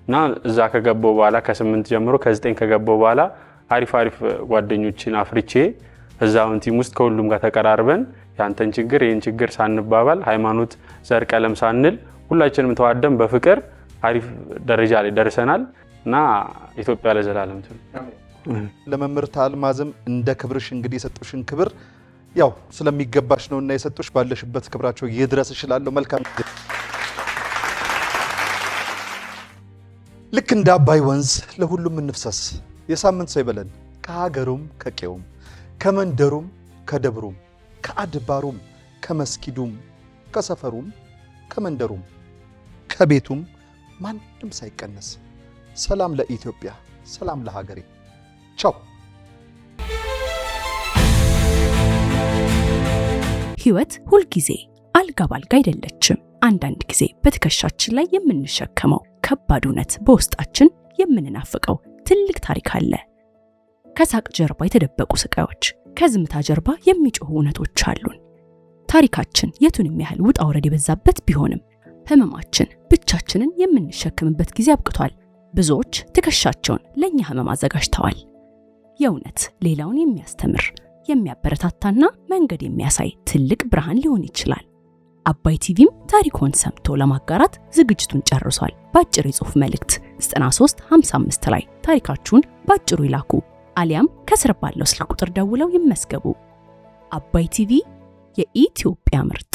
እና እዛ ከገባው በኋላ ከ8 ጀምሮ ከ9 ከገባው በኋላ አሪፍ ጓደኞችን አፍርቼ እዛውን ቲም ውስጥ ከሁሉም ጋር ተቀራርበን ያንተን ችግር ይሄን ችግር ሳንባባል ሃይማኖት፣ ዘር፣ ቀለም ሳንል ሁላችንም ተዋደን በፍቅር አሪፍ ደረጃ ላይ ደርሰናል እና ኢትዮጵያ ለዘላለም ትኑር። ለመምህርት አልማዝም እንደ ክብርሽ እንግዲህ የሰጡሽን ክብር ያው ስለሚገባሽ ነውና የሰጡሽ ባለሽበት ክብራቸው ይድረስ እላለሁ። መልካም ልክ እንደ አባይ ወንዝ ለሁሉም እንፍሰስ። የሳምንት ሰው ይበለን። ከሀገሩም ከቄውም ከመንደሩም ከደብሩም ከአድባሩም ከመስጊዱም ከሰፈሩም ከመንደሩም ከቤቱም ማንም ሳይቀነስ ሰላም ለኢትዮጵያ፣ ሰላም ለሀገሬ። ቻው። ህይወት ሁልጊዜ አልጋ ባልጋ አይደለችም። አንዳንድ ጊዜ በትከሻችን ላይ የምንሸከመው ከባድ እውነት፣ በውስጣችን የምንናፍቀው ትልቅ ታሪክ አለ። ከሳቅ ጀርባ የተደበቁ ስቃዮች፣ ከዝምታ ጀርባ የሚጮሁ እውነቶች አሉን። ታሪካችን የቱንም ያህል ውጣ ውረድ የበዛበት ቢሆንም ህመማችን ብቻችንን የምንሸከምበት ጊዜ አብቅቷል። ብዙዎች ትከሻቸውን ለኛ ህመም አዘጋጅተዋል። የእውነት ሌላውን የሚያስተምር የሚያበረታታና መንገድ የሚያሳይ ትልቅ ብርሃን ሊሆን ይችላል። አባይ ቲቪም ታሪኮን ሰምቶ ለማጋራት ዝግጅቱን ጨርሷል። በአጭር የጽሑፍ መልእክት 9355 ላይ ታሪካችሁን በአጭሩ ይላኩ፣ አሊያም ከስር ባለው ስልክ ቁጥር ደውለው ይመስገቡ። አባይ ቲቪ የኢትዮጵያ ምርት።